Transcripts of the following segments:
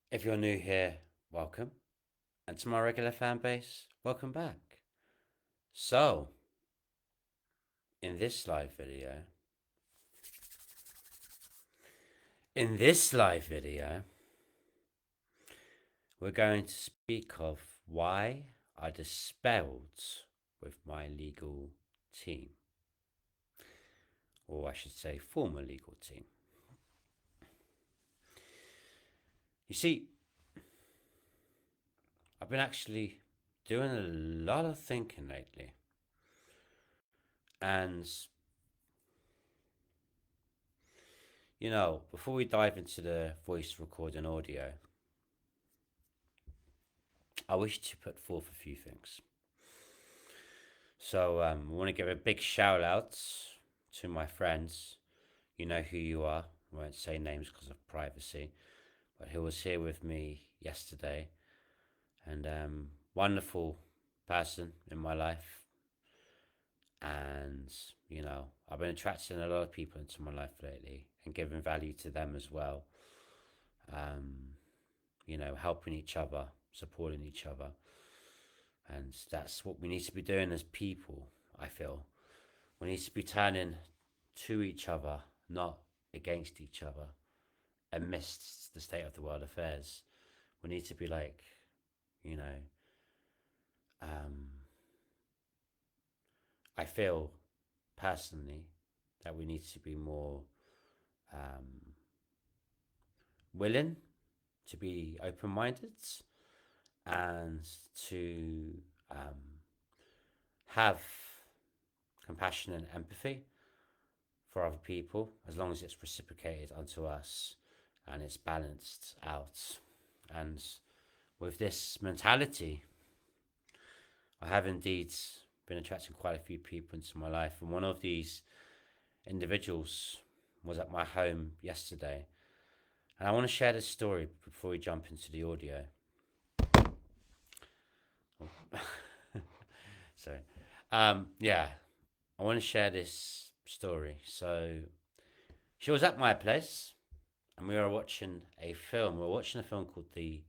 If you're new here, welcome. And to my regular fan base, welcome back. So, in this live video, in this live video, we're going to speak of why I dispelled with my legal team, or I should say, former legal team. You see, I've been actually doing a lot of thinking lately, and before we dive into the voice recording audio, I wish to put forth a few things. So I want to give a big shout out to my friends. You know who you are. I won't say names because of privacy, but who was here with me yesterday, and wonderful person in my life. And I've been attracting a lot of people into my life lately and giving value to them as well. Um, helping each other, supporting each other, and that's what we need to be doing as people. I feel we need to be turning to each other, not against each other, amidst the state of the world affairs. We need to be like, you know, um, I feel personally that we need to be more um, willing to be open minded and to um, have compassion and empathy for other people as long as it's reciprocated unto us and it's balanced out. And with this mentality, I have indeed been attracting quite a few people into my life. And one of these individuals was at my home yesterday. And I want to share this story before we jump into the audio. Sorry. Yeah, I want to share this story. So she was at my place and we were watching a film. We were watching a film called the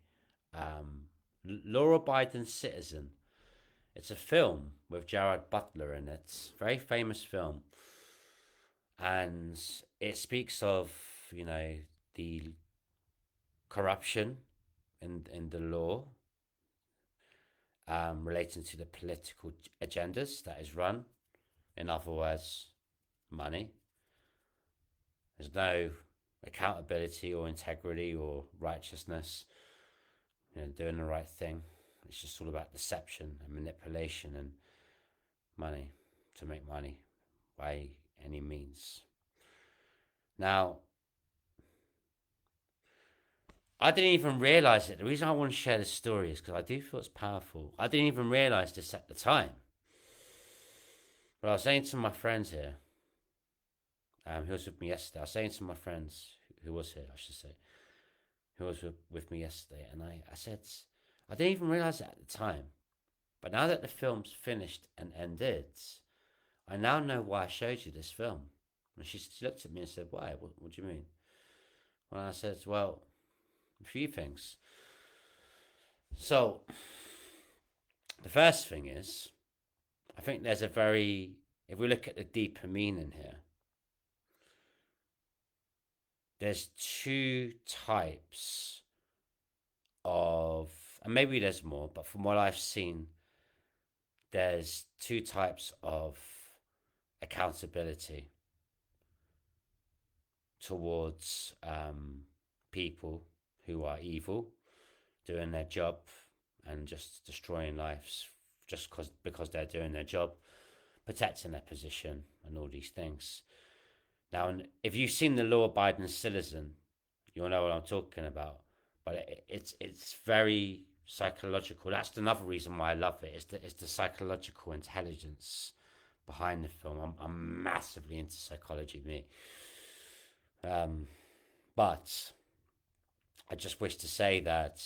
um, Law Abiding Citizen. It's a film with Jared Butler in it. Very famous film, and it speaks of the corruption in the law, relating to the political agendas that is run. In other words, money. There's no accountability or integrity or righteousness. Doing the right thing. It's just all about deception and manipulation and money to make money by any means. Now, I didn't even realize it. The reason I want to share this story is because I do feel it's powerful. I didn't even realize this at the time. But I was saying to my friends here, who was with me yesterday, I was saying to my friends who was here, I should say, who was with me yesterday, and I said, I didn't even realize it at the time. But now that the film's finished and ended, I now know why I showed you this film. And she looked at me and said, why? What do you mean? Well, I said, well, a few things. So, the first thing is, I think there's if we look at the deeper meaning here, there's two types of, and maybe there's more, but from what I've seen, there's two types of accountability towards people who are evil, doing their job and just destroying lives just because they're doing their job, protecting their position and all these things. Now, if you've seen the law-abiding citizen, you'll know what I'm talking about. But it's very psychological. That's another reason why I love it. It's the psychological intelligence behind the film. I'm massively into psychology, me. Um, but I just wish to say that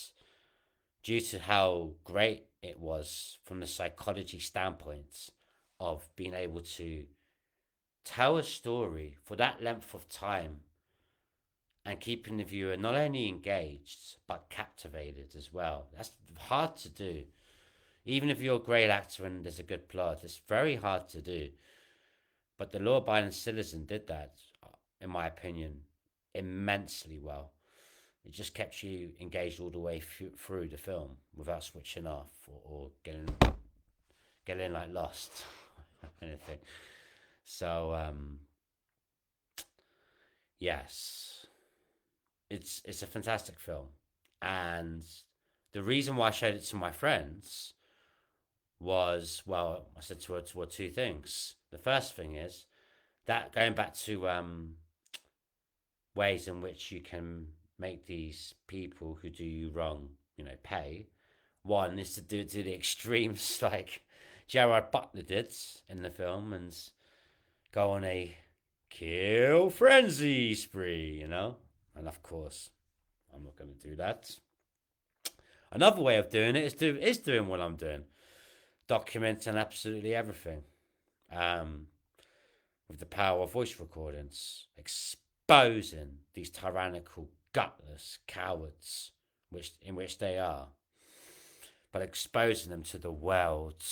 due to how great it was from the psychology standpoint of being able to tell a story for that length of time and keeping the viewer not only engaged but captivated as well. That's hard to do. Even if you're a great actor and there's a good plot, it's very hard to do. But the law abiding citizen did that, in my opinion, immensely well. It just kept you engaged all the way through the film without switching off or getting like lost or anything. So yes, it's a fantastic film, and the reason why I showed it to my friends was, well, I said to her two things. The first thing is that going back to ways in which you can make these people who do you wrong, pay. One is to do it to the extremes, like Gerard Butler did in the film, and go on a kill frenzy spree. And of course, I'm not going to do that. Another way of doing it is doing what I'm doing, documenting absolutely everything. Um, with the power of voice recordings, exposing these tyrannical, gutless cowards, in which they are, but exposing them to the world,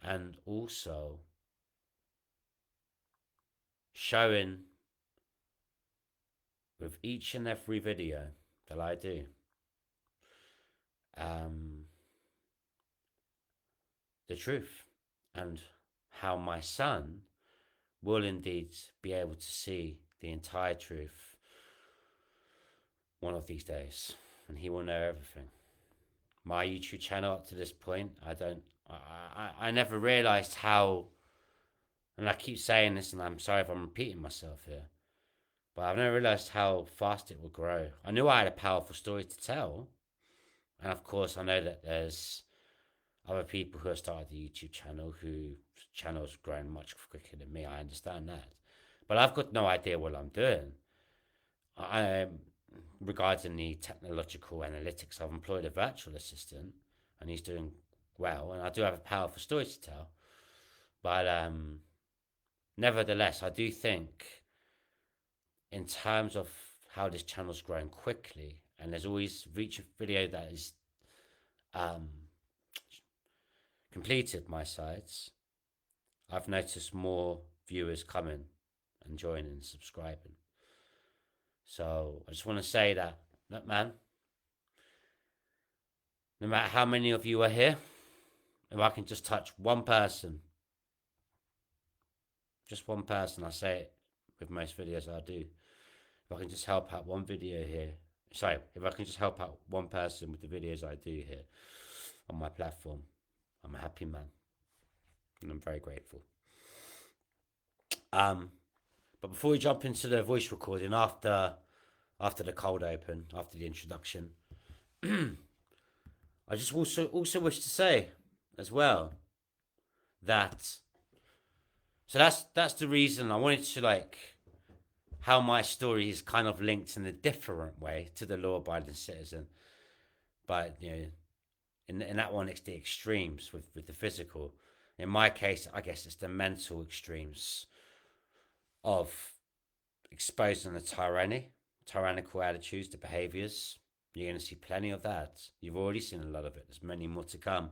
and also showing with each and every video that I do, um, the truth and how my son will indeed be able to see the entire truth one of these days, and he will know everything. My YouTube channel up to this point, I never realized how, and I keep saying this, and I'm sorry if I'm repeating myself here, but I've never realized how fast it will grow. I knew I had a powerful story to tell, and of course, I know that there's other people who have started the YouTube channel whose channels grown much quicker than me. I understand that, but I've got no idea what I'm doing. I Regarding the technological analytics, I've employed a virtual assistant, and he's doing well. And I do have a powerful story to tell, but nevertheless, I do think, in terms of how this channel's growing quickly, and there's always each video that is um, completed my sides, I've noticed more viewers coming and joining and subscribing. So I just want to say that, look, man, no matter how many of you are here, if I can just touch one person, just one person, I say it with most videos I do. If I can just help out one video here, sorry, if I can just help out one person with the videos I do here on my platform, I'm a happy man, and I'm very grateful. But before we jump into the voice recording, after the cold open, after the introduction, I just also wish to say as well that, so that's the reason I wanted to, like, how my story is kind of linked in a different way to the law-abiding citizen, but in that one it's the extremes with the physical. In my case, I guess it's the mental extremes of exposing the tyrannical attitudes, the behaviors. You're going to see plenty of that. You've already seen a lot of it. There's many more to come.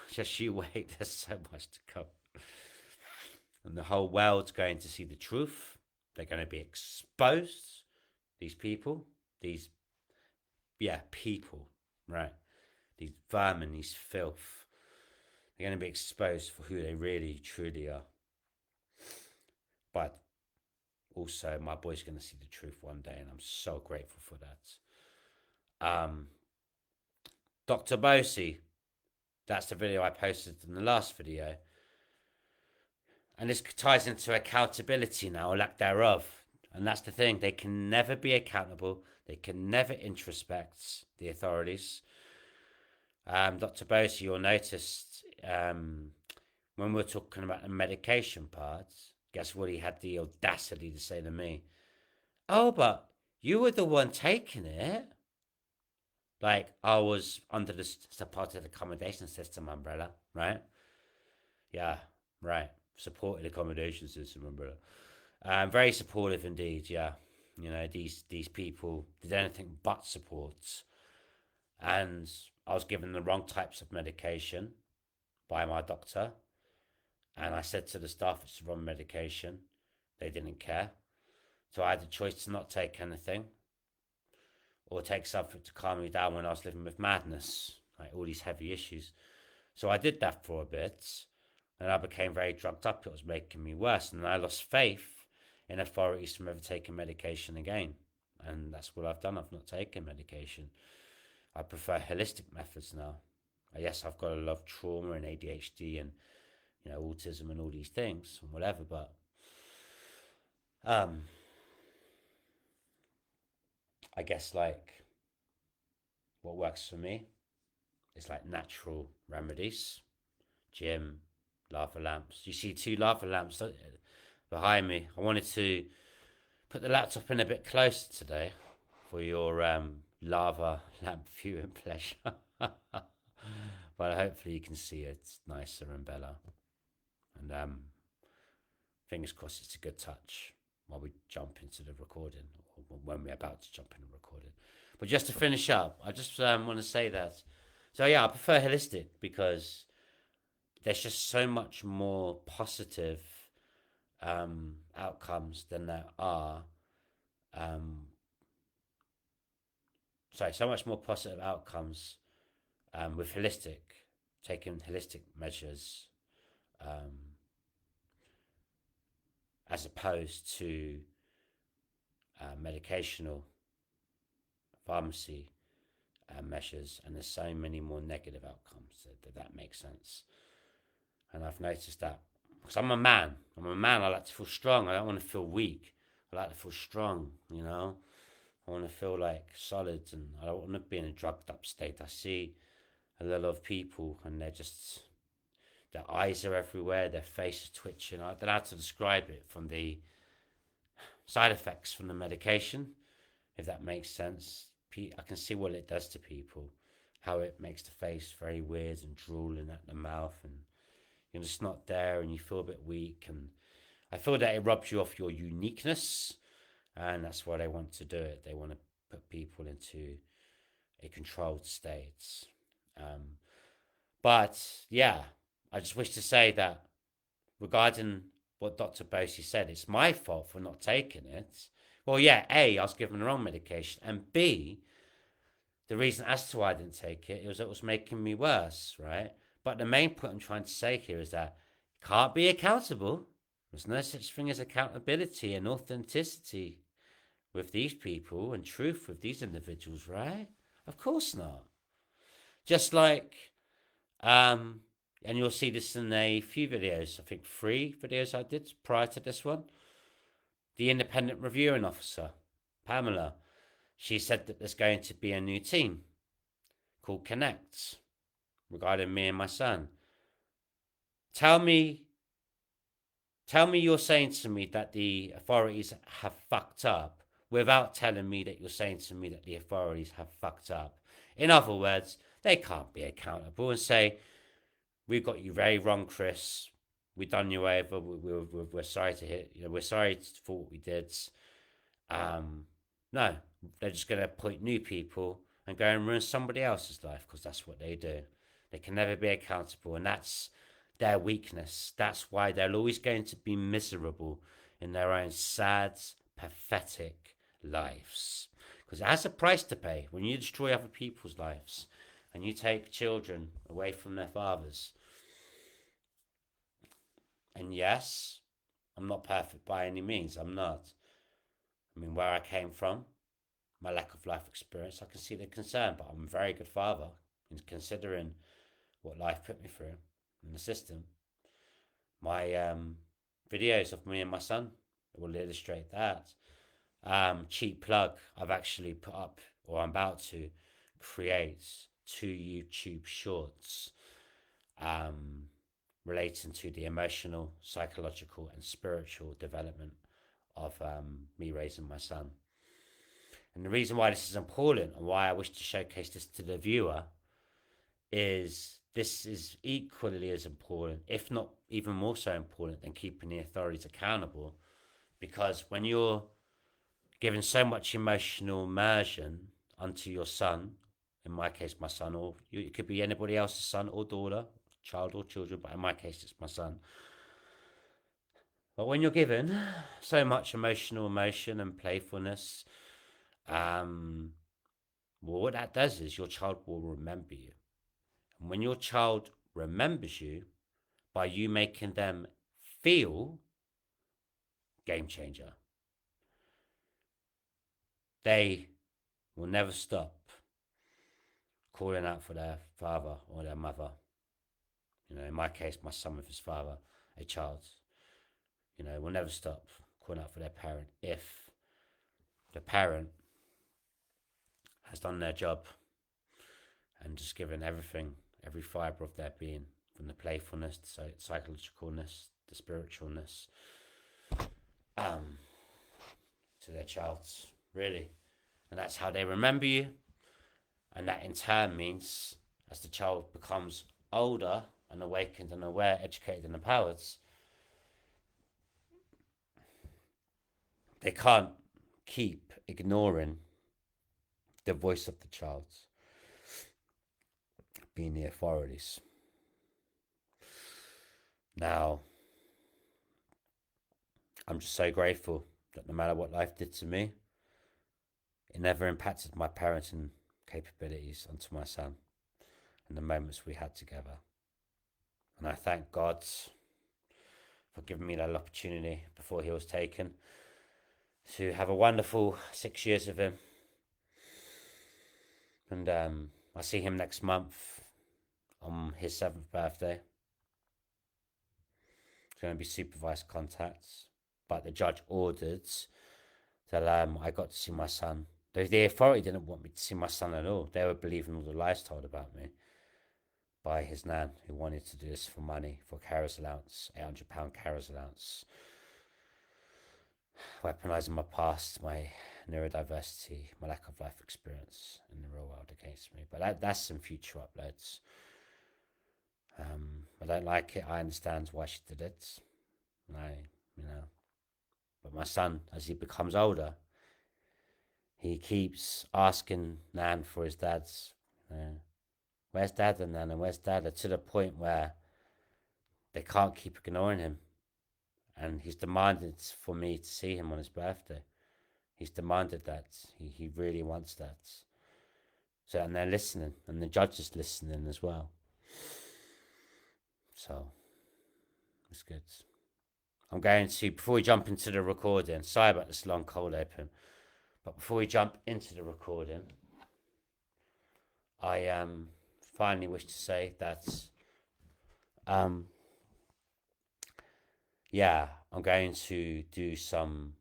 Just you wait. There's so much to come. And the whole world's going to see the truth. They're going to be exposed. These people. People. Right? These vermin, these filth. They're going to be exposed for who they really, truly are. But also, my boy's going to see the truth one day, and I'm so grateful for that. Dr. Bosi, that's the video I posted in the last video. And this ties into accountability now, or lack thereof. And that's the thing, they can never be accountable. They can never introspect, the authorities. Dr. Bosi, you'll notice when we were talking about the medication part, guess what he had the audacity to say to me? Oh, but you were the one taking it. Like, I was under the supported accommodation system umbrella, right? Yeah, right. Supported accommodation system umbrella. Very supportive indeed, yeah. these people did anything but support, and I was given the wrong types of medication by my doctor, and I said to the staff it's the wrong medication. They didn't care, so I had the choice to not take anything or take something to calm me down when I was living with madness, like all these heavy issues. So I did that for a bit, and I became very drugged up. It was making me worse, and I lost faith in authorities from ever taking medication again. And that's what I've done. I've not taken medication. I prefer holistic methods now. Yes, I've got a lot of trauma and ADHD and autism and all these things and whatever, but um, I guess like what works for me is like natural remedies, gym, lava lamps. You see two lava lamps behind me. I wanted to put the laptop in a bit closer today for your lava lamp viewing pleasure. But hopefully you can see it nicer and better. And fingers crossed it's a good touch while we jump into the recording, or when we're about to jump in the recording. But just to finish up, I just want to say that. So yeah, I prefer holistic because there's just so much more positive outcomes than there are. Um, so much more positive outcomes with taking holistic measures um, as opposed to medicational pharmacy measures, and there's so many more negative outcomes that makes sense. And I've noticed that because I'm a man. I like to feel strong. I don't want to feel weak. I like to feel strong. I want to feel like solid, and I don't want to be in a drugged up state. I see a lot of people, and their eyes are everywhere, their face is twitching. I don't know how to describe it from the side effects from the medication, if that makes sense. I can see what it does to people, how it makes the face very weird and drooling at the mouth, and you're just not there, and you feel a bit weak. And I feel that it robs you of your uniqueness, and that's why they want to do it. They want to put people into a controlled state. Um, but yeah, I just wish to say that regarding what Dr. Bosi said, it's my fault for not taking it. Well, yeah, A, I was given the wrong medication, and B, the reason as to why I didn't take it was it was making me worse, right? But the main point I'm trying to say here is that you can't be accountable. There's no such thing as accountability and authenticity with these people and truth with these individuals, right? Of course not. Just like, and you'll see this in a few videos, I think 3 videos I did prior to this one. The independent reviewing officer, Pamela, she said that there's going to be a new team called Connect regarding me and my son. Tell me you're saying to me that the authorities have fucked up without telling me that you're saying to me that the authorities have fucked up. In other words, they can't be accountable and say, we've got you very wrong, Chris. We've done you over. We're sorry to hit. We're sorry for what we did. No, they're just going to appoint new people and go and ruin somebody else's life because that's what they do. They can never be accountable, and that's their weakness. That's why they're always going to be miserable in their own sad, pathetic lives. Because it has a price to pay when you destroy other people's lives and you take children away from their fathers. And yes, I'm not perfect by any means. I'm not. I mean, where I came from, my lack of life experience, I can see the concern, but I'm a very good father in considering what life put me through in the system. My videos of me and my son will illustrate that. Cheap plug, I've actually put up, or I'm about to create 2 YouTube shorts relating to the emotional, psychological, and spiritual development of me raising my son. And the reason why this is important and why I wish to showcase this to the viewer is this is equally as important, if not even more so important, than keeping the authorities accountable. Because when you're giving so much emotional immersion onto your son, in my case, my son, or it could be anybody else's son or daughter, child or children, but in my case, it's my son. But when you're given so much emotional emotion and playfulness, well, what that does is your child will remember you. And when your child remembers you, by you making them feel, game changer. They will never stop calling out for their father or their mother. In my case, my son with his father, a child, will never stop calling out for their parent if the parent has done their job and just given everything, every fibre of their being, from the playfulness, the psychologicalness, the spiritualness, to their child, really. And that's how they remember you. And that in turn means, as the child becomes older and awakened and aware, educated and empowered, they can't keep ignoring the voice of the child being the authorities. Now, I'm just so grateful that no matter what life did to me, it never impacted my parenting capabilities onto my son and the moments we had together. And I thank God for giving me that opportunity before he was taken to have a wonderful 6 years of him. And I see him next month on his 7th birthday. It's going to be supervised contacts, but the judge ordered that I got to see my son. The authority didn't want me to see my son at all. They were believing all the lies told about me by his nan, who wanted to do this for money, for carer's allowance, £800 carer's allowance, weaponising my past, my neurodiversity, my lack of life experience in the real world against me. But that's some future uploads. I don't like it. I understand why she did it. But my son, as he becomes older, he keeps asking Nan for his dad's. Where's Dad and Nan, and where's Dad? To the point where they can't keep ignoring him, and he's demanded for me to see him on his birthday. He's demanded that. He really wants that. So, and they're listening, and the judge is listening as well. So, it's good. I'm going to, before we jump into the recording, sorry about this long cold open, but before we jump into the recording, I finally wish to say that, yeah, I'm going to do some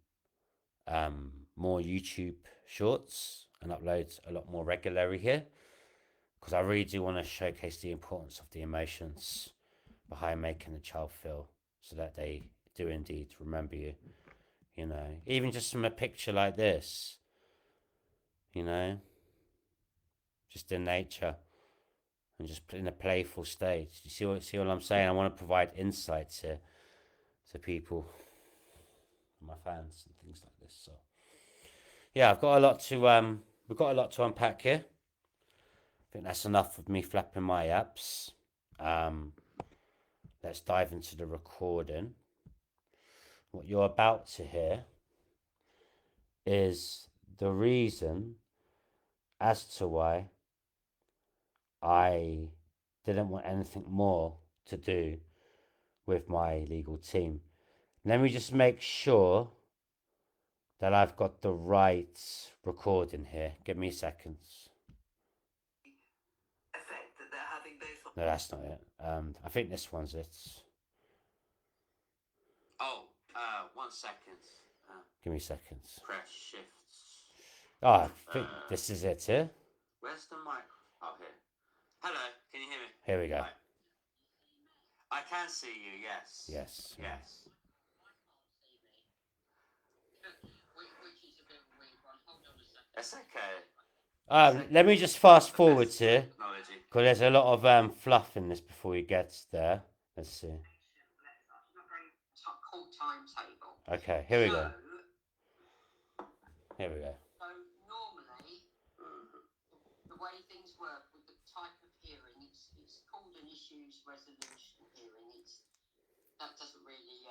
more YouTube shorts and upload a lot more regularly here, because I really do want to showcase the importance of the emotions behind making the child feel, so that they do indeed remember you. Even just from a picture like this, just in nature and just in a playful state. You see what I'm saying? I want to provide insight to people, my fans, and things like this. So yeah, we've got a lot to unpack here. I think that's enough of me flapping my apps. Let's dive into the recording. What you're about to hear is the reason as to why I didn't want anything more to do with my legal team. Let me just make sure that I've got the right recording here. Give me seconds. No, that's not it. I think this one's it. Oh, 1 second. Give me seconds. Press shifts. Oh, I think this is it here. Where's the mic? Oh, here. Hello, can you hear me? Here we go. Right. I can see you, yes. Yes. Yes. Which is a bit of a weird one. Hold on a second. That's okay. Let me just fast forward here, because there's a lot of fluff in this before we get there. Let's see. Okay, here we go. Here we go. So normally, the way things work with the type of hearing, it's called an issues resolution hearing. That doesn't really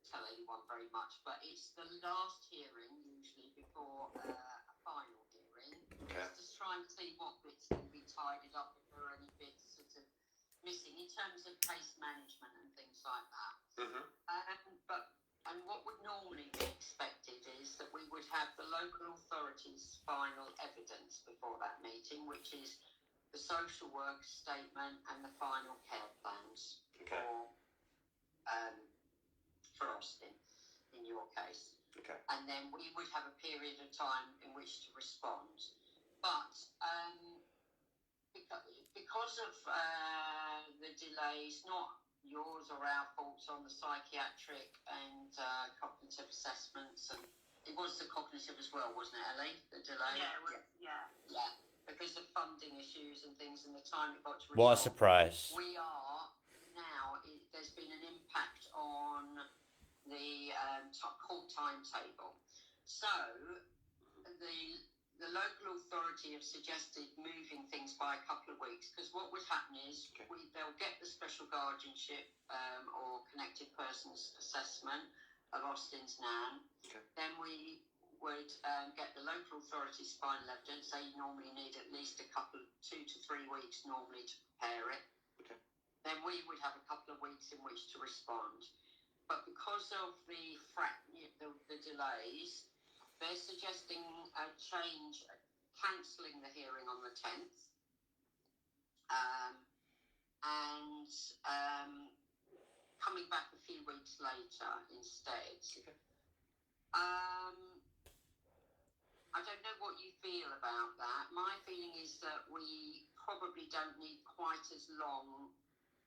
tell anyone very much, but it's the last hearing usually before a final hearing. Okay. It's just trying to see what bits can be tidied up, if there are any bits sort of missing in terms of case management and things like that. And what would normally be expected is that we would have the local authority's final evidence before that meeting, which is the social work statement and the final care plans for Austin, in your case. Okay. And then we would have a period of time in which to respond. But because of the delays, not yours or our faults on the psychiatric and cognitive assessments, and it was the cognitive as well, wasn't it, Ellie? The delay? Yeah. Because of funding issues and things and the time it got to resolve. What a surprise. We are now, there's been an impact on the court timetable. So the local authority have suggested moving things by a couple of weeks, because what would happen is they'll get the special guardianship or connected persons assessment of Austin's nan. Okay. Then we would get the local authority's final evidence. They normally need at least 2 to 3 weeks normally to prepare it. Okay. Then we would have a couple of weeks in which to respond. But because of the delays, they're suggesting a change, cancelling the hearing on the 10th, and coming back a few weeks later instead. Okay. I don't know what you feel about that. My feeling is that we probably don't need quite as long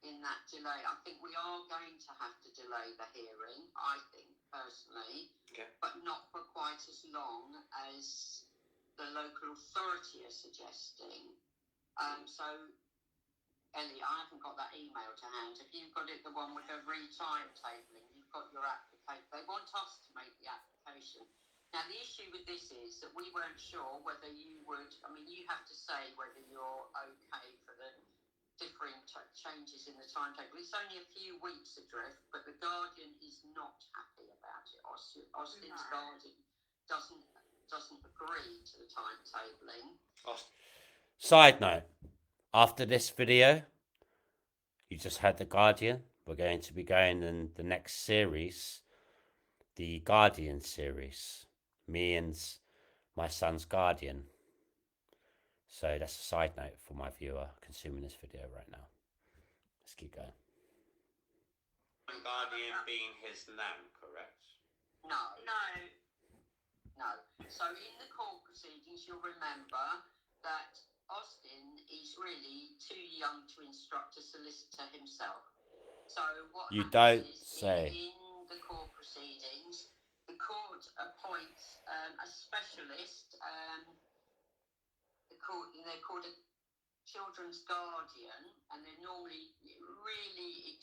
in that delay. I think we are going to have to delay the hearing, I think, personally, but not for quite as long as the local authority are suggesting. So, Ellie, I haven't got that email to hand. Have you got it, the one with the re-timetabling? You've got your application. They want us to make the application. Now, the issue with this is that we weren't sure whether you would, you have to say whether you're okay for the differing changes in the timetable. It's only a few weeks adrift, but the Guardian is not happy about it. Austin's Guardian doesn't agree to the timetabling. Side note, after this video, you just had the Guardian. We're going to be going in the next series, the Guardian series. Me and my son's Guardian. So that's a side note for my viewer consuming this video right now. Let's keep going. Guardian being his nan, correct? No. So in the court proceedings, you'll remember that Austin is really too young to instruct a solicitor himself. So what you happens don't is say. in the court proceedings, the court appoints a specialist. They're called a children's guardian, and they're normally really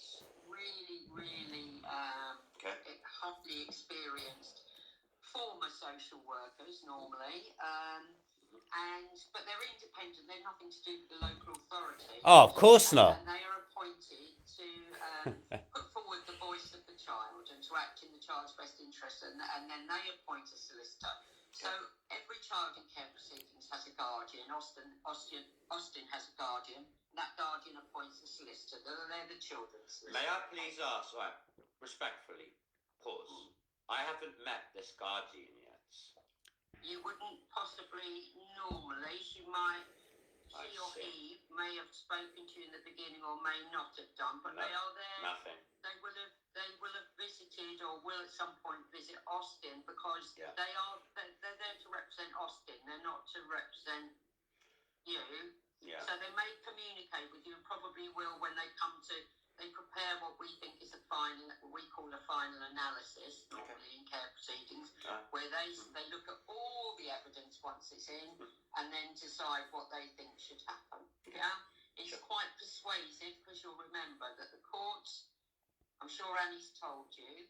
highly experienced former social workers normally, but they're independent. They're nothing to do with the local authority. Oh, of course not. And they are appointed to put forward the voice of the child and to act in the child's best interest, and then they appoint a solicitor. So every child in care proceedings has a guardian. Austin has a guardian. And that guardian appoints a solicitor. They're the children's solicitor. May I please ask, respectfully, pause. I haven't met this guardian yet. You wouldn't possibly normally. She or he may have spoken to you in the beginning or may not have done, but they are there. Nothing. They will have visited or will at some point visit Austin, because they're there to represent Austin. They're not to represent you. Yeah. So they may communicate with you, and probably will when they come to. They prepare what we think is what we call a final analysis, normally in care proceedings, where they look at all the evidence once it's in, and then decide what they think should happen. Yeah, it's quite persuasive, because you'll remember that the courts, I'm sure Annie's told you,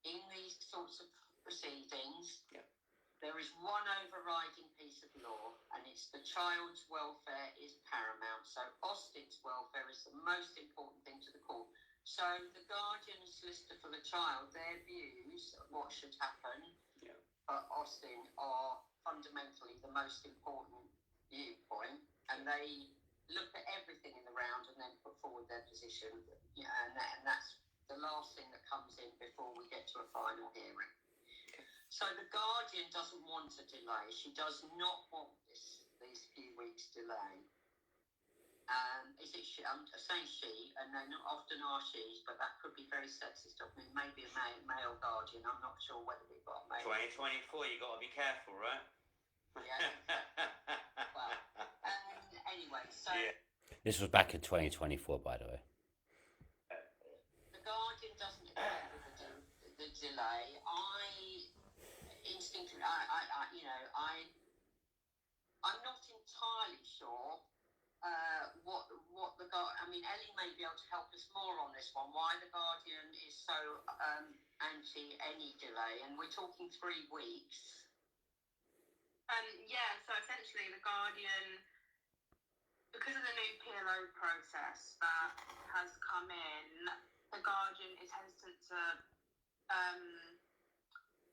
in these sorts of proceedings, Yeah. there is one overriding piece of law, and it's the child's welfare is paramount. So Austin's welfare is the most important thing to the court. So the guardian and solicitor for the child, their views of what should happen for Austin are fundamentally the most important viewpoint, and they look at everything in the round and then put forward their position. And that's the last thing that comes in before we get to a final hearing. So the guardian doesn't want a delay. She does not want these few weeks delay. Is it she? I'm saying she, and they not often are she's, but that could be very sexist of me. Maybe a male guardian. I'm not sure whether we've got a male. 2024, you got to be careful, right? Yeah. Well, anyway, so This was back in 2024, by the way. the guardian doesn't agree with the delay. Instinctively, I'm not entirely sure what the guardian. I mean, Ellie may be able to help us more on this one. Why the guardian is so anti any delay, and we're talking 3 weeks. So essentially the guardian, because of the new PLO process that has come in, the guardian is hesitant to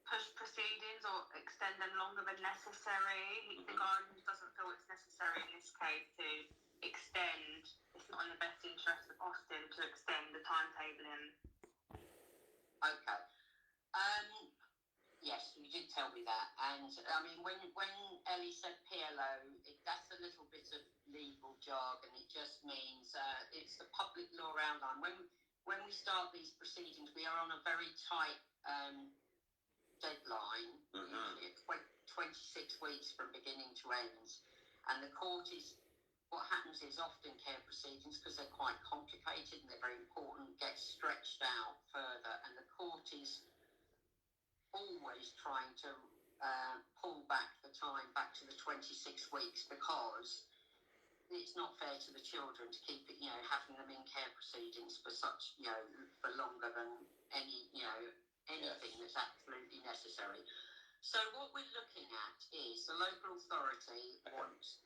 push proceedings or extend them longer than necessary. The guardian doesn't feel it's necessary in this case to extend. It's not in the best interest of Austin to extend the timetabling. Okay. Yes, you did tell me that. And I mean, when Ellie said PLO, that's a little bit of legal jargon. It just means it's the public law outline. When we start these proceedings, we are on a very tight deadline, usually 26 weeks from beginning to end. And the court is, what happens is often care proceedings, because they're quite complicated and they're very important, get stretched out further. And the court is always trying to pull back the time back to the 26 weeks, because it's not fair to the children to keep it, having them in care proceedings for such, for longer than anything that's absolutely necessary. So what we're looking at is the local authority wants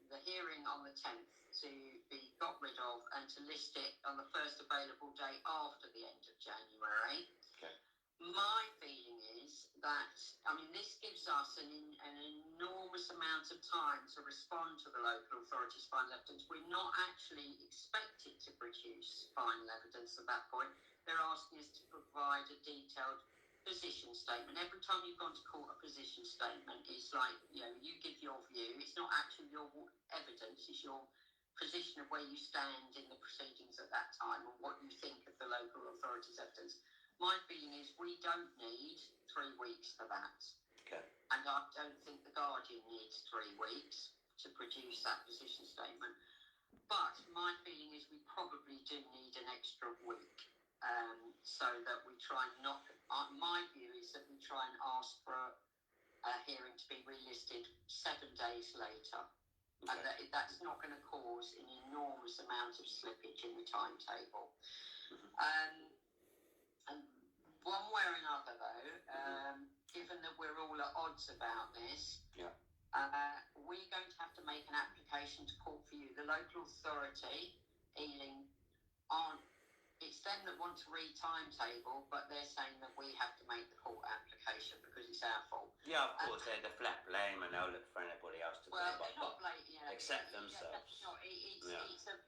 the hearing on the 10th to be got rid of and to list it on the first available day after the end of January. Okay. My feeling is that, this gives us an enormous amount of time to respond to the local authority's final evidence. We're not actually expected to produce final evidence at that point. They're asking us to provide a detailed position statement. Every time you've gone to court, a position statement is like, you give your view. It's not actually your evidence, it's your position of where you stand in the proceedings at that time and what you think of the local authority's evidence. My feeling is we don't need 3 weeks for that. Okay. And I don't think the Guardian needs 3 weeks to produce that position statement. But my feeling is we probably do need an extra week, so that we try and my view is that we try and ask for a hearing to be relisted 7 days later. Okay. And that's not going to cause an enormous amount of slippage in the timetable. And one way or another, though, given that we're all at odds about this, we're going to have to make an application to court for you. The local authority, Ealing, it's them that want to re-timetable, but they're saying that we have to make the court application because it's our fault. Yeah, of course, they're the flat blame and they'll look for anybody else to blame. Well, they're not blaming, accept themselves.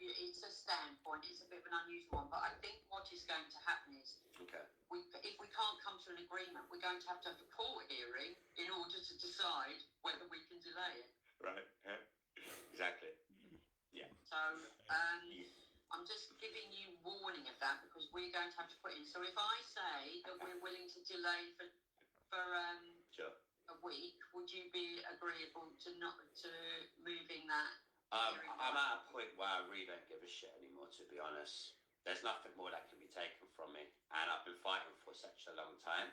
It's a standpoint, it's a bit of an unusual one, but I think what is going to happen is, if we can't come to an agreement, we're going to have a court hearing in order to decide whether we can delay it. Right, exactly. Yeah. So, I'm just giving you warning of that because we're going to have to put in. So if I say that we're willing to delay for sure. a week, would you be agreeable to moving that? I'm at a point where I really don't give a shit anymore, to be honest. There's nothing more that can be taken from me, and I've been fighting for such a long time.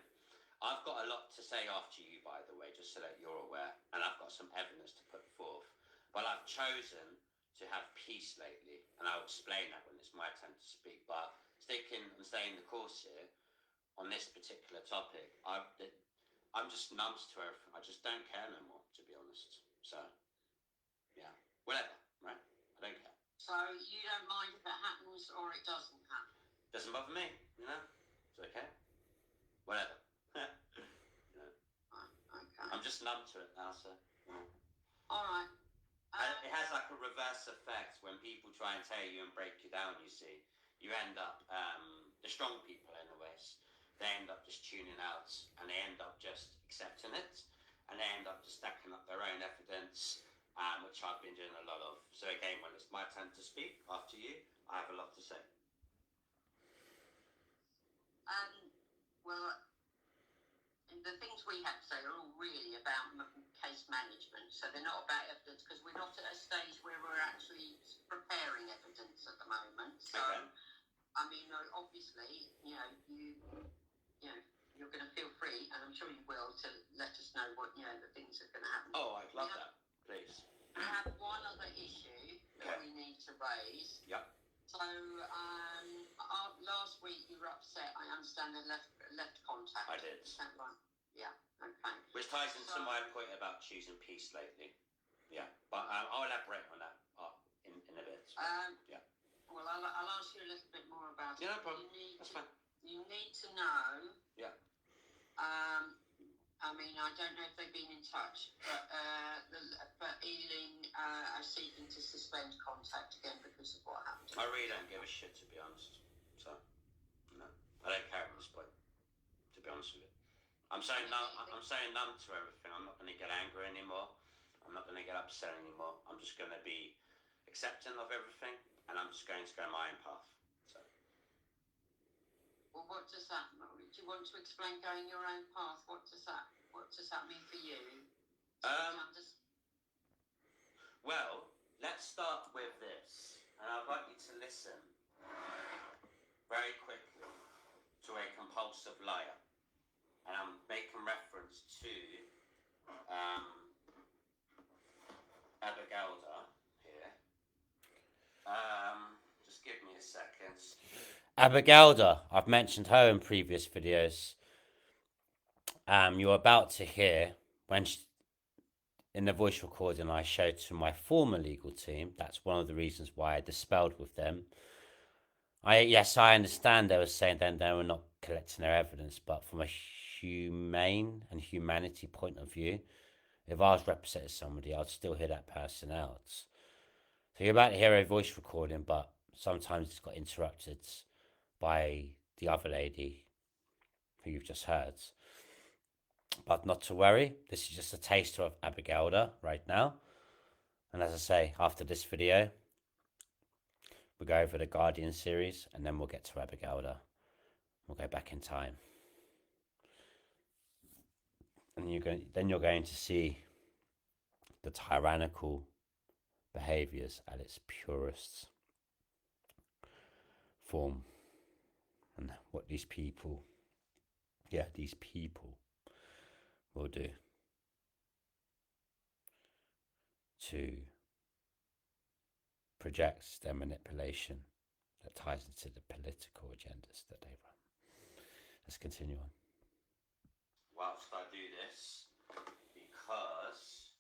I've got a lot to say after you, by the way, just so that you're aware, and I've got some evidence to put forth. But I've chosen to have peace lately, and I'll explain that when it's my turn to speak. But sticking and staying the course here, on this particular topic, I'm just numb to everything. I just don't care no more, to be honest. So, yeah, whatever, right? I don't care. So you don't mind if it happens or it doesn't happen? Doesn't bother me, you know? It's okay. Whatever. You know? Okay. I'm just numb to it now, so. All right. And it has like a reverse effect when people try and tell you and break you down, you see. You end up, the strong people anyways, they end up just tuning out and they end up just accepting it and they end up just stacking up their own evidence, which I've been doing a lot of. So again, when it's my turn to speak after you, I have a lot to say. Well, the things we have to say are all really about case management, so they're not about evidence, because we're not at a stage where we're actually preparing evidence at the moment. So, okay. I mean, obviously, you're going to feel free, and I'm sure you will, to let us know what the things that are going to happen. Oh, I'd love that. Please. We have one other issue that we need to raise. Yep. So last week you were upset. I understand they left contact. I did. Is that right? Yeah. Okay. Which ties into my point about choosing peace lately. Yeah, but I'll elaborate on that in a bit. Yeah. Well, I'll ask you a little bit more about it. Yeah, no problem. That's fine. You need to know. Yeah. I mean, I don't know if they've been in touch, but Ealing are seeking to suspend contact again because of what happened. I really don't give a shit, to be honest. So, no, I don't care at this point, to be honest with you. I'm saying numb to everything. I'm not going to get angry anymore. I'm not going to get upset anymore. I'm just going to be accepting of everything, and I'm just going to go my own path. So. Well, what does that mean? Do you want to explain going your own path? What does that mean for you? Well, let's start with this, and I'd like you to listen very quickly to a compulsive liar, and I'm making reference to Abigailda here. Just give me a second. Abigailda, I've mentioned her in previous videos. You're about to hear when in the voice recording I showed to my former legal team. That's one of the reasons why I dispelled with them. I understand they were saying that they were not collecting their evidence, but from a humane and humanity point of view, if I was representing somebody, I'd still hear that person out. So you're about to hear a voice recording, but sometimes it's got interrupted by the other lady who you've just heard. But not to worry, this is just a taster of Abigailda right now. And as I say, after this video, we'll go over the Guardian series and then we'll get to Abigailda. We'll go back in time. And you're going to see the tyrannical behaviours at its purest form. And what these people will do to project their manipulation that ties into the political agendas that they run. Let's continue on. Whilst I do this, because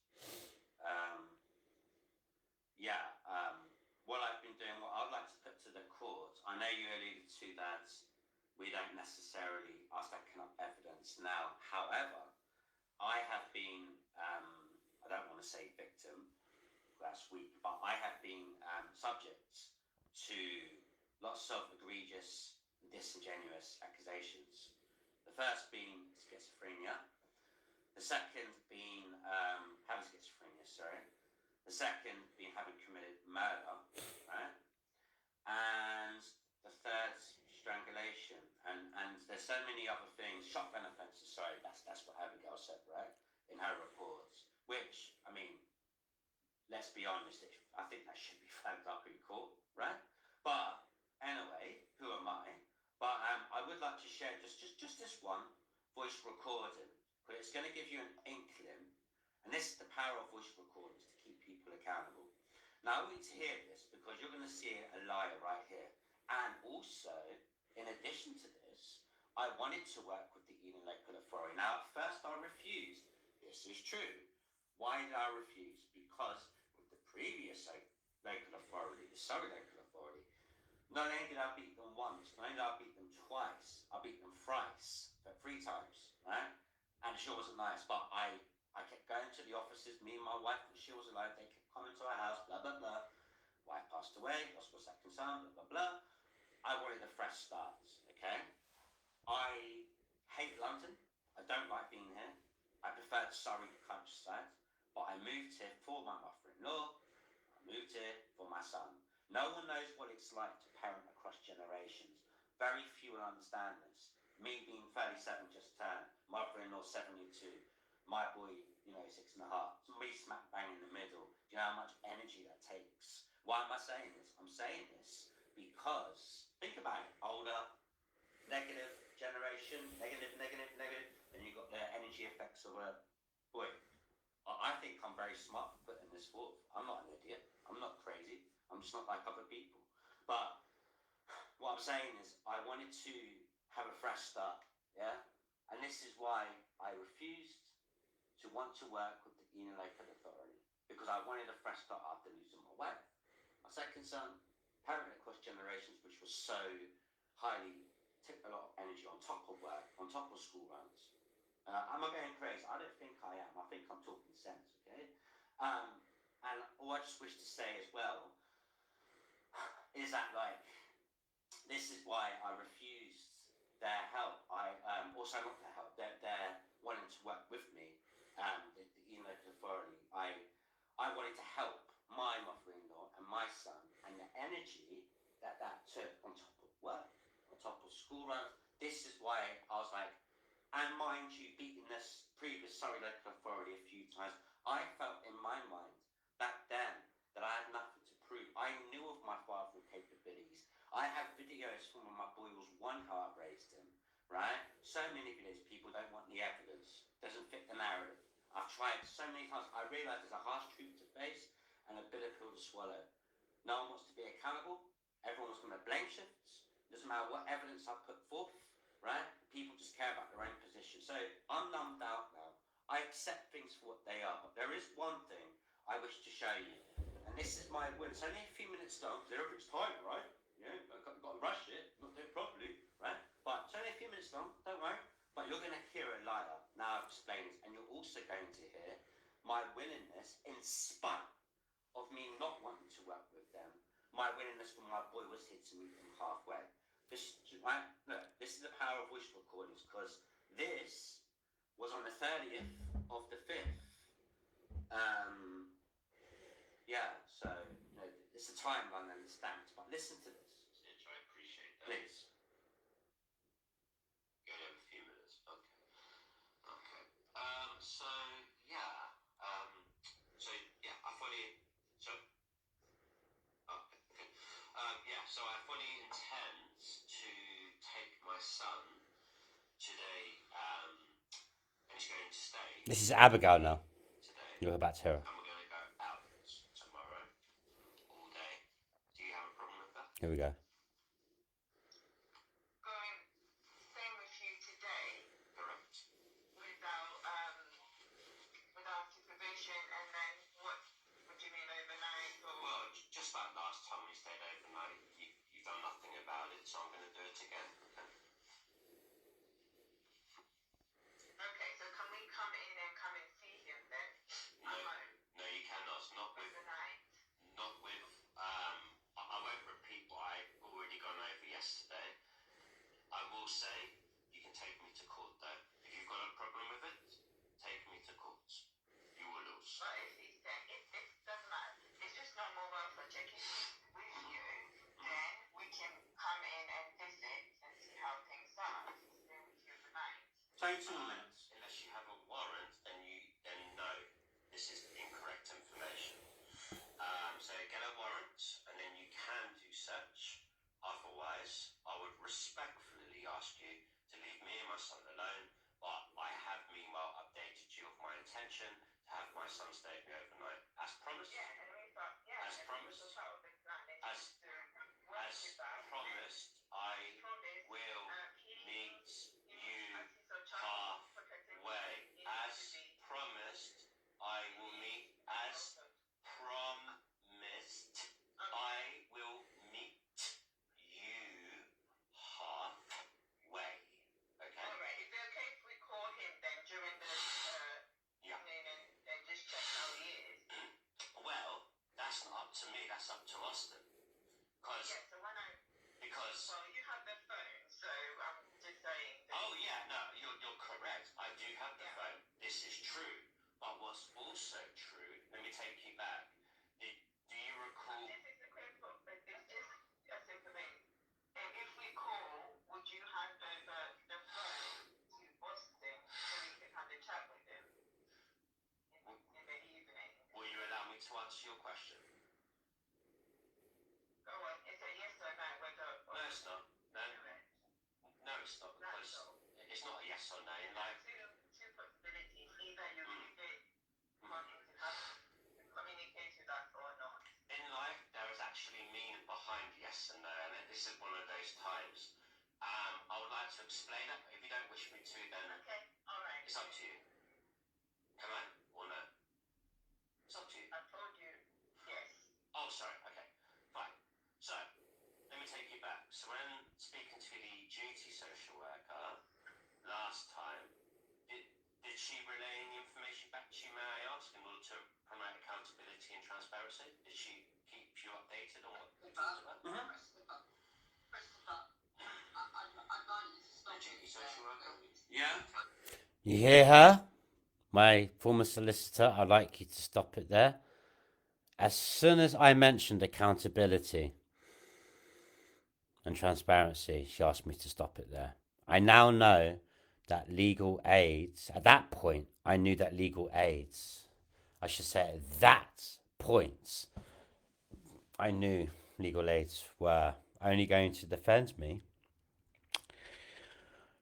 what I've been doing, what I'd like to put to the court, I know you alluded to that we don't necessarily are stacking up evidence now. However, I have been, I don't want to say victim, that's weak, but I have been subject to lots of egregious, disingenuous accusations. The first being schizophrenia, the second being having schizophrenia, sorry. The second being having committed murder, right? And the third, strangulation. And there's so many other things. Shotgun offences, sorry, that's what Abigail said, right? In her reports. Which, I mean, let's be honest, I think that should be flagged up in court, right? But anyway, who am I? But I would like to share just this one voice recording, but it's going to give you an inkling. And this is the power of voice recordings, to keep people accountable. Now I want you to hear this because you're going to see a liar right here. And also, in addition to this, I wanted to work with the Ealing Local Authority. Now, at first I refused. This is true. Why did I refuse? Because with the previous local authority, the Surrey Local Authority, not only did I beat them once, not only did I beat them twice, I beat them thrice, 3 times, right? And she wasn't nice, but I kept going to the offices, me and my wife, when she was alive, they kept coming to our house, blah, blah, blah. Wife passed away, lost my second son, blah, blah, blah. I wanted a fresh start, okay? I hate London. I don't like being here. I prefer the Surrey countryside. But I moved here for my mother-in-law. I moved here for my son. No one knows what it's like to parent across generations. Very few will understand this. Me being 37 just turned. Mother-in-law 72. My boy, 6.5. Me smack bang in the middle. Do you know how much energy that takes? Why am I saying this? I'm saying this because, think about it, older, negative generation, negative, and you've got the energy effects of a boy. I think I'm very smart for putting this forth. I'm not an idiot. I'm not crazy. I'm just not like other people. But what I'm saying is I wanted to have a fresh start, yeah? And this is why I refused to want to work with the Ealing Local Authority, because I wanted a fresh start after losing my wife. My second son, parenting across generations, which was so highly, took a lot of energy on top of work, on top of school runs. Am I going crazy? I don't think I am. I think I'm talking sense, okay? And all I just wish to say as well is that, this is why I refused their help. Also not their help, they're wanting to work with me, the Ealing Local Authority. I wanted to help my mother-in-law and my son, and the energy that took on top of work, on top of school runs. This is why I was like, and mind you, beating this previous Surrey Local Authority a few times, I felt in my mind back then that I had nothing to prove. I knew of my fatherly capabilities. I have videos from when my boy was 1, how I raised him, right? So many videos, people don't want the evidence. Doesn't fit the narrative. I've tried so many times. I realise there's a harsh truth to face and a bitter pill to swallow. No one wants to be accountable. Everyone's going to blame shifts. Doesn't matter what evidence I put forth, right? People just care about their own position. So I'm numbed out now. I accept things for what they are. But there is one thing I wish to show you. And this is my win. It's only a few minutes long, because everything's time, right? I've got to rush it, not do it properly, right? But it's only a few minutes long, don't worry. But you're going to hear it later. Now I've explained this. And you're also going to hear my willingness, in spite of me not wanting to work with them, my willingness when my boy was here to meet them halfway. This, right? Look, this is the power of voice recordings, because this was on the 30th of the 5th. So, it's a timeline and it's stamped, but listen to this. Stitch, I appreciate that. Please. You only have a few minutes. Okay. So yeah. I fully. So. Okay. So I fully intend to take my son today. And he's going to stay. This is Abigail now. Today. You're about to hear her. And we're going to go out tomorrow all day. Do you have a problem with that? Here we go. Going same with you today Correct. without supervision, and then what do you mean overnight? Or Well, just like last time we stayed overnight, you've done nothing about it, so I'm going to do it again. okay, so can we come in and come and see him then? No, At home no, you cannot. Not with. overnight. Not with. I won't repeat what I've already gone over yesterday. I will say you can take me to court though. If you've got a problem with it, take me to court. You will lose. But if he's there, it doesn't matter. It's just normal welfare checking with you. Then we can come in and visit and see how things are. If he's staying with you overnight. 22 minutes. Unless you have a warrant, then no, this is incorrect information. So get a warrant, and then you can do such. Otherwise, I would respectfully ask you to leave me and my son alone. But I have meanwhile updated you of my intention to have my son stay with me overnight, as promised. Yeah, and we thought, As promised. So that was the plan. As promised, I will meet that's up to Austin. Because Yeah, so when I, because so you have the phone, so I'm just saying. That oh yeah, no, you're correct. I do have the Yeah. phone. This is true. But what's also true, let me take you back. Do you recall? This is the question. It's just as information. If we call, would you hand over the phone to Austin so we can have a chat with him in the evening? Will you allow me to answer your question? Go on. Is it yes or no? Whether No, it's not. No, no, it's not, because it's not a yes or no in life. two possibilities. Either you keep it wanting to have communicate with us or not. In life, there is actually meaning behind yes and no, and this is one of those times. I would like to explain it. If you don't wish me to, then Okay, all right. it's up to you. Can I or no? It's up to you. I told you yes. Oh, sorry. Okay, fine. So, let me take you back. So, when speaking to the duty social worker last time, did she relay any information back to you, may I ask, in order to promote accountability and transparency? Did she keep you updated on what we talked about? Christopher, I'd like you to stop The duty it social there. worker? Yeah. You hear her? My former solicitor, I'd like you to stop it there. As soon as I mentioned accountability and transparency, she asked me to stop it there. I now know that legal aids, at that point, I knew that legal aids, I should say at that point, I knew legal aids were only going to defend me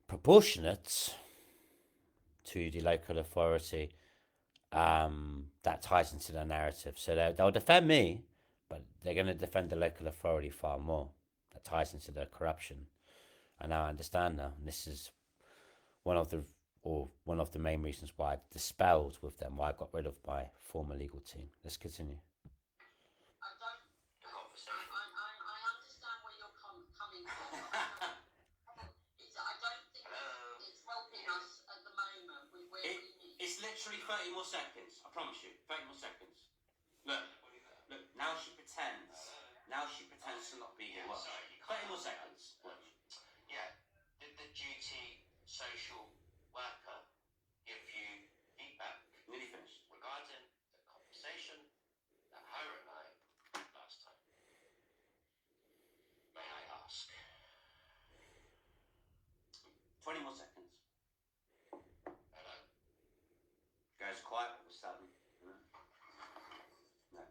proportionate to the local authority that ties into the narrative. So they'll defend me, but they're going to defend the local authority far more. That ties into the corruption. And now I understand now. And this is one of the main reasons why I dispelled with them, why I got rid of my former legal team. Let's continue. I understand where you're coming from. I don't think it's helping us at the moment with where we need. It's literally 30 more seconds. I promise you. 30 more seconds. Look, now she pretends. Now she pretends to not be here. Watch. 30 more seconds. Watch. Yeah. Did the duty social worker give you feedback? Nearly finished. Regarding the conversation that her and I had last time. May I ask? 20 more seconds. Hello? Goes quiet all of a sudden. No.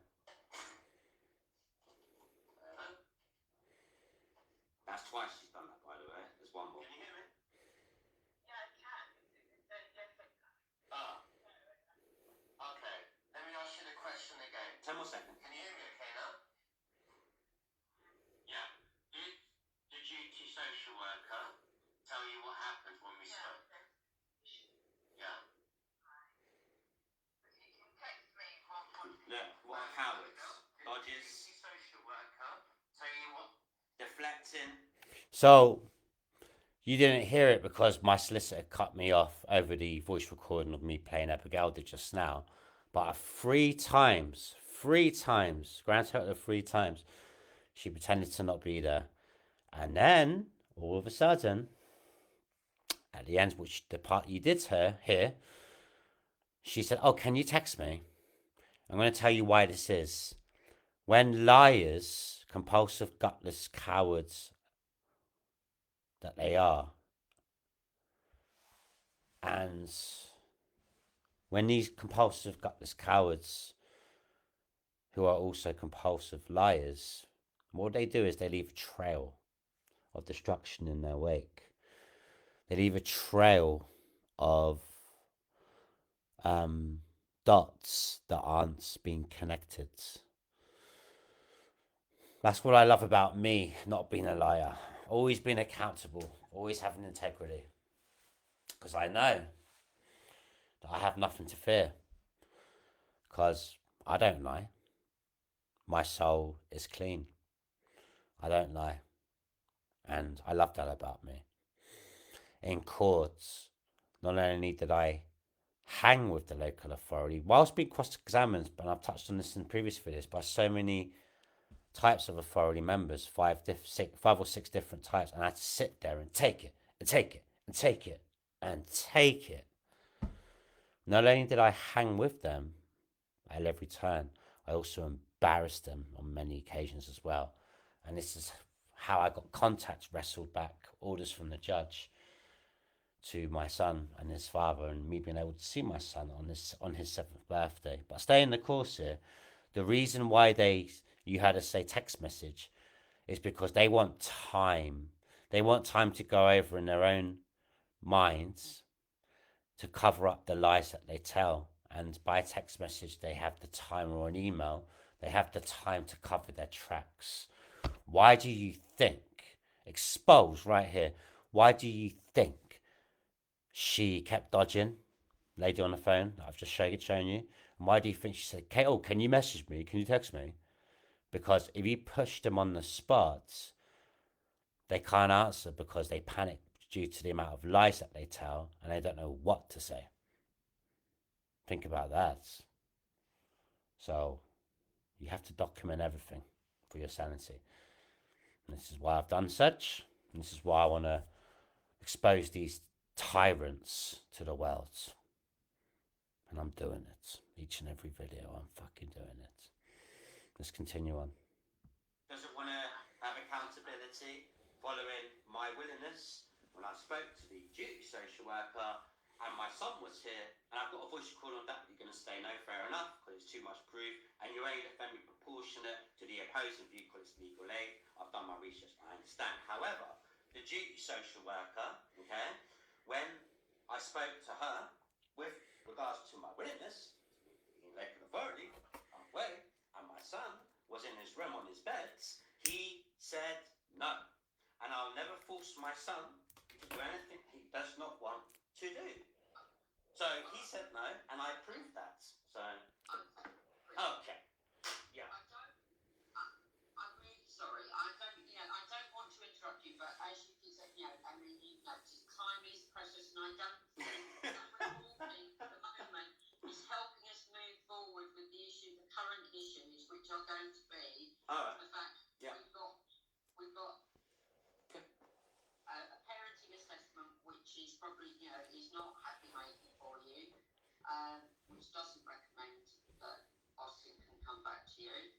That's twice she's done that, by the way. There's one more. Can you hear me? Yeah, I can. Okay. Let me ask you the question again. 10 more seconds. Can you hear me okay now? Yeah. Did the duty social worker tell you what happened when we spoke? Yeah. You can text me Look, what a cowards. Dodges. Duty social worker tell you what? Deflecting. So you didn't hear it because my solicitor cut me off over the voice recording of me playing Epigalda just now. But three times, grand total of 3 times, she pretended to not be there. And then, all of a sudden, at the end, which the part you did hear, she said, "Oh, can you text me? I'm going to tell you why this is. When liars, compulsive, gutless cowards that they are, and when these compulsive, gutless cowards, who are also compulsive liars, what they do is they leave a trail of destruction in their wake. They leave a trail of dots that aren't being connected. That's what I love about me, not being a liar. Always being accountable, always having integrity. Because I know that I have nothing to fear. Because I don't lie. My soul is clean. I don't lie. And I love that about me. In courts, not only did I hang with the local authority, whilst being cross-examined, and I've touched on this in previous videos, by so many types of authority members, five or six different types, and I had to sit there and take it and take it and take it and take it. Not only did I hang with them at every turn, I also embarrassed them on many occasions as well. And this is how I got contact wrestled back orders from the judge to my son and his father, and me being able to see my son on his 7th birthday. But stay in the course here. The reason why you had to say text message is because they want time. They want time to go over in their own minds to cover up the lies that they tell. And by text message, they have the time, or an email, they have the time to cover their tracks. Why do you think, exposed right here, why do you think she kept dodging lady on the phone that I've just shown you? And why do you think she said, "Kate, oh, can you message me? Can you text me?" Because if you push them on the spot, they can't answer because they panic due to the amount of lies that they tell, and they don't know what to say. Think about that. So you have to document everything for your sanity. And this is why I've done such. And this is why I want to expose these tyrants to the world. And I'm doing it. Each and every video, I'm fucking doing it. Let's continue on. Doesn't want to have accountability following my willingness. When I spoke to the duty social worker and my son was here, and I've got a voice call on that, you're going to say no, fair enough, because it's too much proof, and you're only defending proportionate to the opposing view because it's legal aid. I've done my research, I understand. However, the duty social worker, okay, when I spoke to her with regards to my witness, being local authority, halfway, and my son was in his room on his bed, he said no. And I'll never force my son to do anything he does not want to do. So he said no, and I proved that. So, okay. Yeah. I'm really sorry. I don't want to interrupt you, but as you can say, time is precious, and I don't think that reporting at the moment is helping us move forward with the current issues, which are going to be the fact we've got a parenting assessment, which is probably is not happy making for you, which doesn't recommend that Austin can come back to you,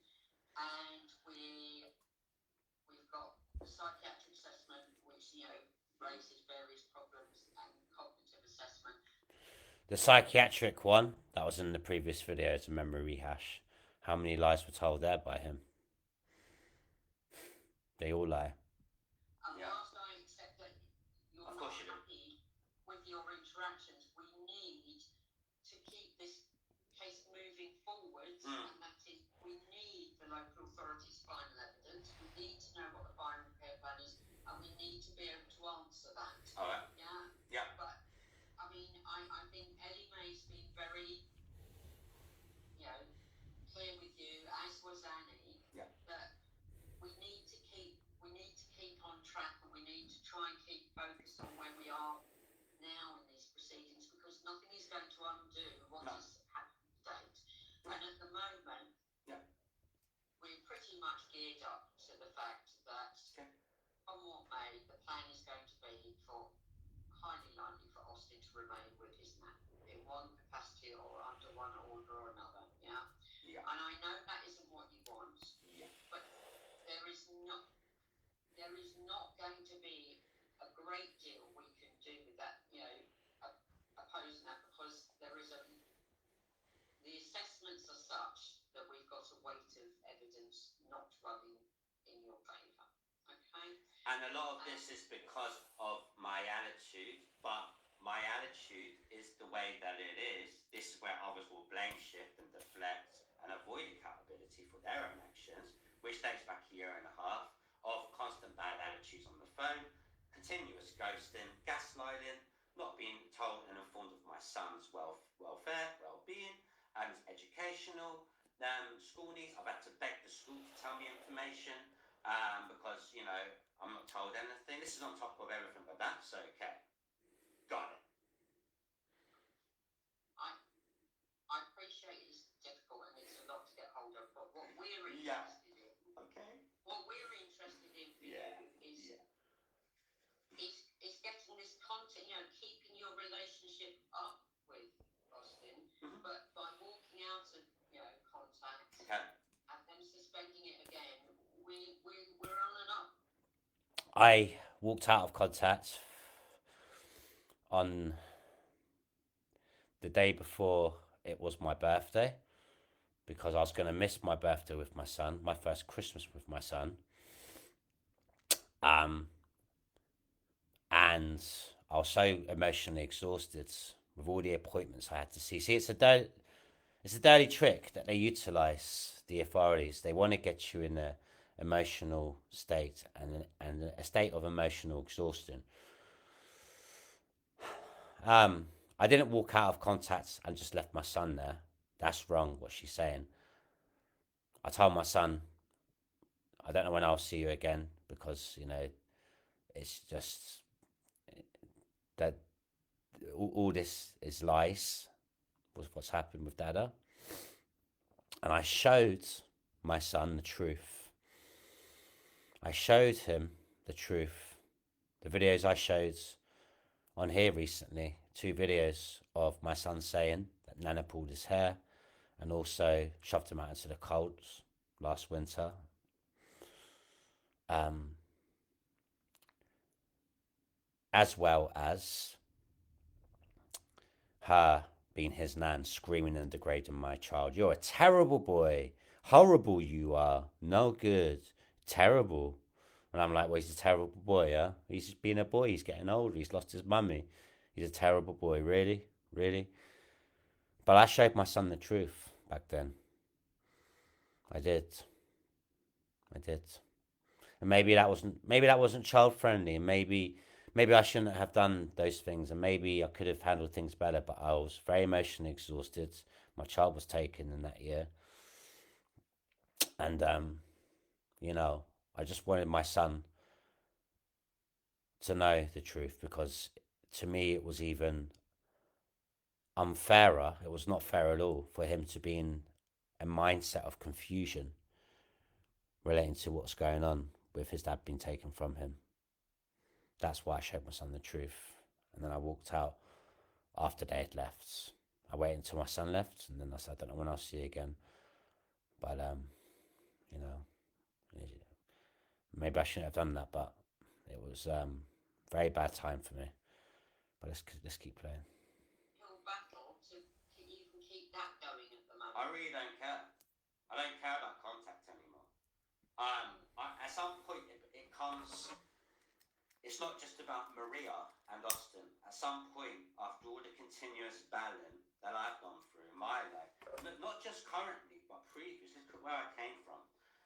and we've got a psychiatric assessment, which raises various problems, and cognitive assessment. The psychiatric one, that was in the previous video, it's a memory rehash. How many lies were told there by him? They all lie. And whilst I accept that you're not happy with your interactions, we need to keep this case moving forwards, and that is, we need the local authority's final evidence, we need to know what the final care plan is, and we need to be able to answer that. All right. Yeah. But I mean, I think Ellie Mae's been very, clear with you, as was Annie, that we need to keep on track, and we need to try and keep focused on where we are now in these proceedings, because nothing is going to undo what has happened to date. And at the moment, we're pretty much geared up to the fact that, on what may, the plan is going to be highly likely for Austin to remain with his nan in one capacity or under one order or another. Yeah. And I know that isn't what you want. But there is not going to be a great deal we can do with that, opposing that, because the assessments are such that we've got a weight of evidence not running in your favour. Okay? And a lot of this is because of my attitude, but my attitude is the way that it is. This is where others will blame shift and deflect and avoid accountability for their own actions, which dates back a year and a half of constant bad attitudes on the phone, continuous ghosting, gaslighting, not being told and informed of my son's welfare, well-being, and his educational school needs. I've had to beg the school to tell me information because, I'm not told anything. This is on top of everything, but that's okay. Got it. I appreciate it's difficult and it's a lot to get hold of, but what we're interested in I walked out of contact on the day before it was my birthday because I was going to miss my birthday with my son, my first Christmas with my son. Um, and I was so emotionally exhausted with all the appointments I had to see. See, it's a dirty trick that they utilize, the authorities. They want to get you in a emotional state and a state of emotional exhaustion. Um, I didn't walk out of contact and just left my son there. That's wrong, what she's saying. I told my son, I don't know when I'll see you again because, it's just that all this is lies, was what's happened with Dada. And I showed my son the truth. I showed him the truth. The videos I showed on here recently, 2 videos of my son saying that Nana pulled his hair and also shoved him out into the cold last winter. As well as her being his nan, screaming and degrading my child. You're a terrible boy. Horrible you are. No good. Terrible. And I'm like, well, he's a terrible boy, yeah? He's just being a boy. He's getting older. He's lost his mummy. He's a terrible boy. Really? Really? But I showed my son the truth back then. I did. I did. And maybe that wasn't child friendly, and maybe I shouldn't have done those things, and maybe I could have handled things better, but I was very emotionally exhausted. My child was taken in that year. And I just wanted my son to know the truth, because to me it was even unfairer. It was not fair at all for him to be in a mindset of confusion relating to what's going on with his dad being taken from him. That's why I showed my son the truth. And then I walked out after they had left. I waited until my son left, and then I said, I don't know when I'll see you again. But, you know, maybe I shouldn't have done that, but it was very bad time for me. But let's keep playing. Your battle to you can keep that going at the moment. I really don't care. I don't care about contact anymore. At some point, it comes. It's not just about Maria and Austin. At some point, after all the continuous battling that I've gone through in my life, not just currently, but previous, look at where I came from.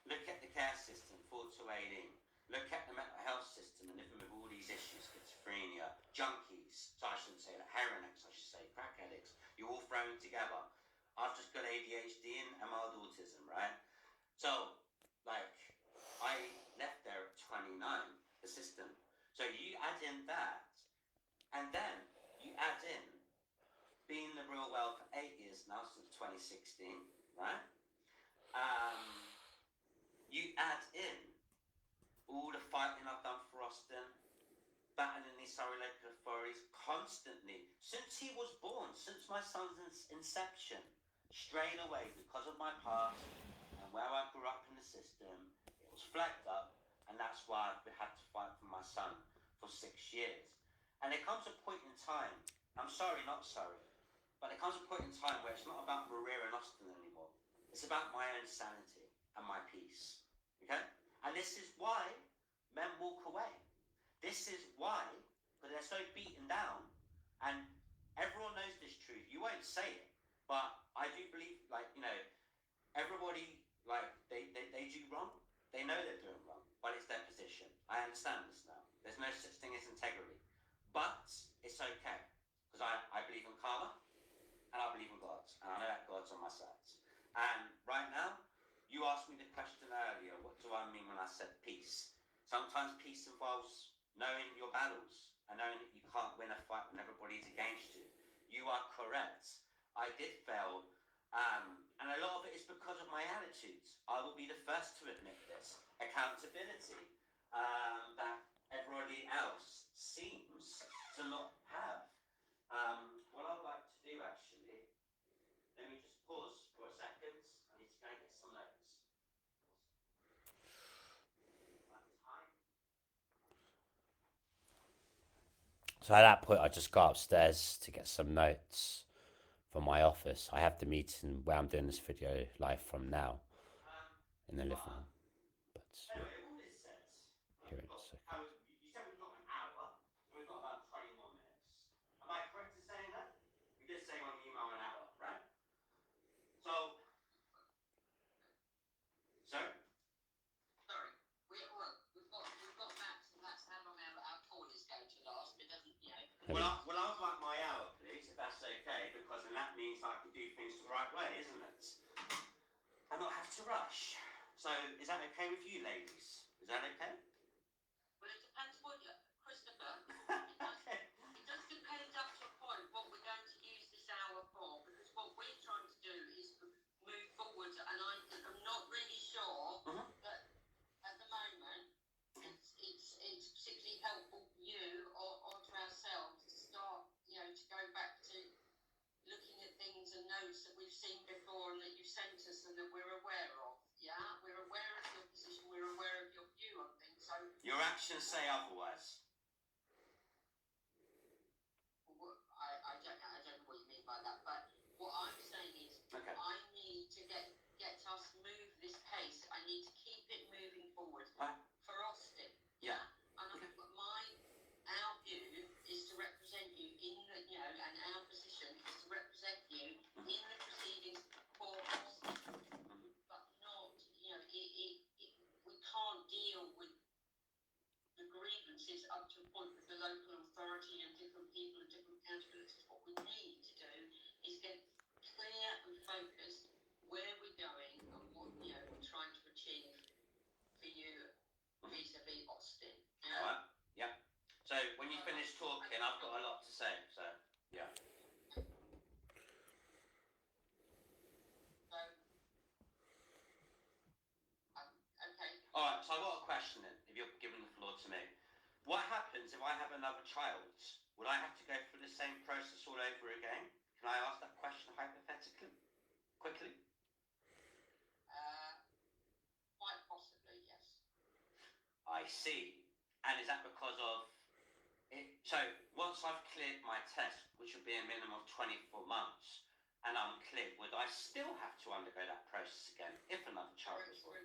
Look at the care system, 4 to 18. Look at the mental health system and living with all these issues, schizophrenia, junkies, so I shouldn't say that, heroin addicts, I should say, crack addicts. You're all thrown together. I've just got ADHD and mild autism, right? So, like, I left there at 29, the system. So you add in that, and then you add in being in the real world for 8 years now, since 2016, right? You add in all the fighting I've done for Austin, battling these Surrey local authorities constantly, since he was born, since my son's inception, straight away, because of my past and where I grew up in the system, it was flagged up, and that's why I've had to fight for my son for 6 years. And there comes a point in time, I'm sorry, not sorry, but there comes a point in time where it's not about Maria and Austin anymore. It's about my own sanity and my peace. Okay? And this is why men walk away. This is why, because they're so beaten down, and everyone knows this truth. You won't say it, but I do believe, everybody, they do wrong. They know they're doing wrong, but it's their position. I understand this now. There's no such thing as integrity. But it's okay, because I believe in karma, and I believe in God, and I know that God's on my side. And right now, you asked me the question earlier, what do I mean when I said peace? Sometimes peace involves knowing your battles and knowing that you can't win a fight when everybody's against you. You are correct. I did fail, and a lot of it is because of my attitudes. I will be the first to admit this. Accountability that everybody else seems to not have. What I'd like to do, actually, let me just pause for a second. I need to go and get some notes. So at that point, I just got upstairs to get some notes for my office. I have the meeting where I'm doing this video live from now in the living room. But Anyway, all this said, here it is. Okay. you said we've got an hour, so we've got about 20 more minutes. Am I correct in saying that? You did say on the email an hour, right? So, sorry? Sorry, we've got that's how long our call is going to last. It doesn't, you know. Well, I would like my hour, please, if that's okay, because then that means I can do things the right way, isn't it? And not have to rush. So, is that okay with you, ladies? Is that okay? Well, it depends what you, Christopher. Okay. It does depend up to a point what we're going to use this hour for, because what we're trying to do is move forward, and I'm not really sure that at the moment it's particularly helpful for you or to ourselves to start, you know, to go back to looking at things and notes that we've seen before and that you've sent us and that we're aware of. Yeah, we're aware of your position, we're aware of your view on things. So Your actions say otherwise. I don't know what you mean by that, but what I'm saying is Okay. I need to get us move this pace. I need to keep it moving forward for Austin. Yeah. And our view is to represent you in the, you know, and our position is to represent you in the proceedings for Austin, but not, you know, we can't deal with the grievances up to a point with the local authority and different people and different accountabilities. What we need to do is get clear and focused where we're going and what, you know, we're trying to achieve for you vis-a-vis Austin. All right. Yeah. So when you finish talking, I've got a lot to say. So yeah. So, okay. All right. So I've got a question then. If you're giving the floor to me, what happens if I have another child? Would I have to go through the same process all over again? Can I ask that question hypothetically, quickly? Quite possibly, yes. I see. And is that because of it? So once I've cleared my test, which would be a minimum of 24 months, and I'm cleared, would I still have to undergo that process again if another child was born?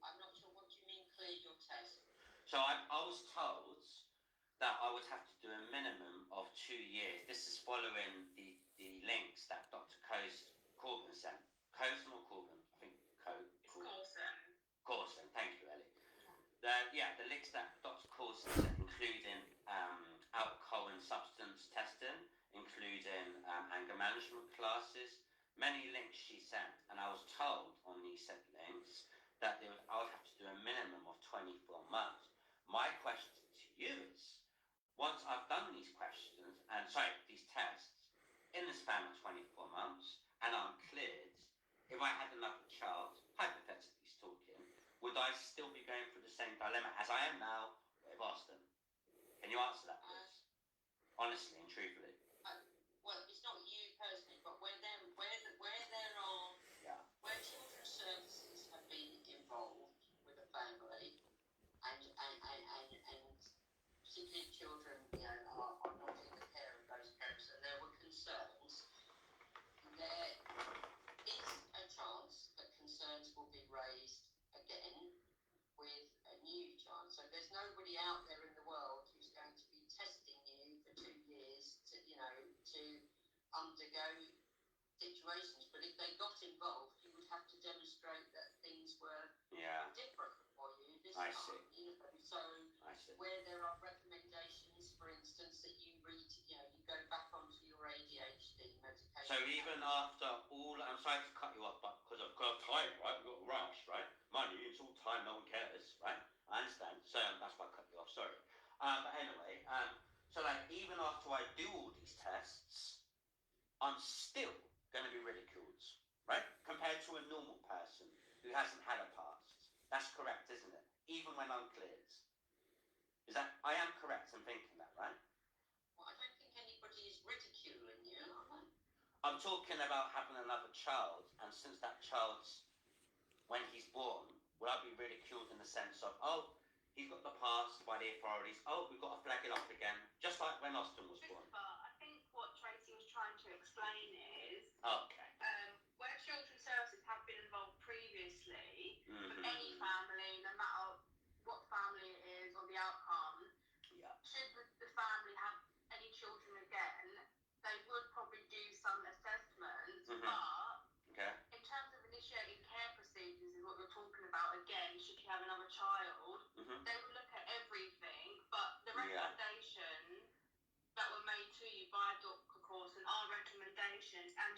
I'm not sure what you mean clear your test. So I was told that I would have to do a minimum of 2 years. This is following the links that Dr. Corbin sent. Coulson or Corbin? I think Coulson. Thank you, Ellie. The links that Dr. Coulson sent, including alcohol and substance testing, including anger management classes, many links she sent, and I was told on these said links that I would have to do a minimum of 24 months. My question to you is, once I've done these these tests, in the span of 24 months, and I'm cleared, if I had another child, hypothetically talking, would I still be going through the same dilemma as I am now with Austin? Can you answer that, please? Honestly and truthfully. Well, it's not you personally, but where children's services have been involved with a family, and particularly children, you know, are not in the care of those parents, and there were concerns. There is a chance that concerns will be raised again with a new child. So there's nobody out there in the world who's going to be testing you for 2 years to, you know, to undergo situations. But if they got involved, you would have to demonstrate that things were different for you this I time. see. You know, so where there are recommendations, for instance, that you read, you know, you go back onto your ADHD medication. So even after all, I'm sorry to cut you off, but because I've got time, right? We've got to rush, right? Mind you, it's all time, no one cares, right? I understand. So that's why I cut you off. Sorry. But anyway, so like even after I do all these tests, I'm still going to be ridiculed, right? Compared to a normal person who hasn't had a past. That's correct, isn't it? Even when I'm cleared. I am correct in thinking that, right? Well, I don't think anybody is ridiculing you, am I? I'm talking about having another child, and since that child's, when he's born, will I be ridiculed in the sense of, oh, he's got the passed by the authorities. Oh, we've got to flag it off again, just like when Austin was born. Christopher, I think what Tracy was trying to explain is Okay. where children's services have been involved previously, Mhm. with any family, no matter what family it is or the outcome, Yeah. should the family have any children again, they would probably do some assessments, Mhm. but Okay. in terms of initiating care procedures is what we're talking about again, should you have another child, Mhm. they would look at everything, but the Yeah. recommendations that were made to you by Dr. Corson are recommendations, and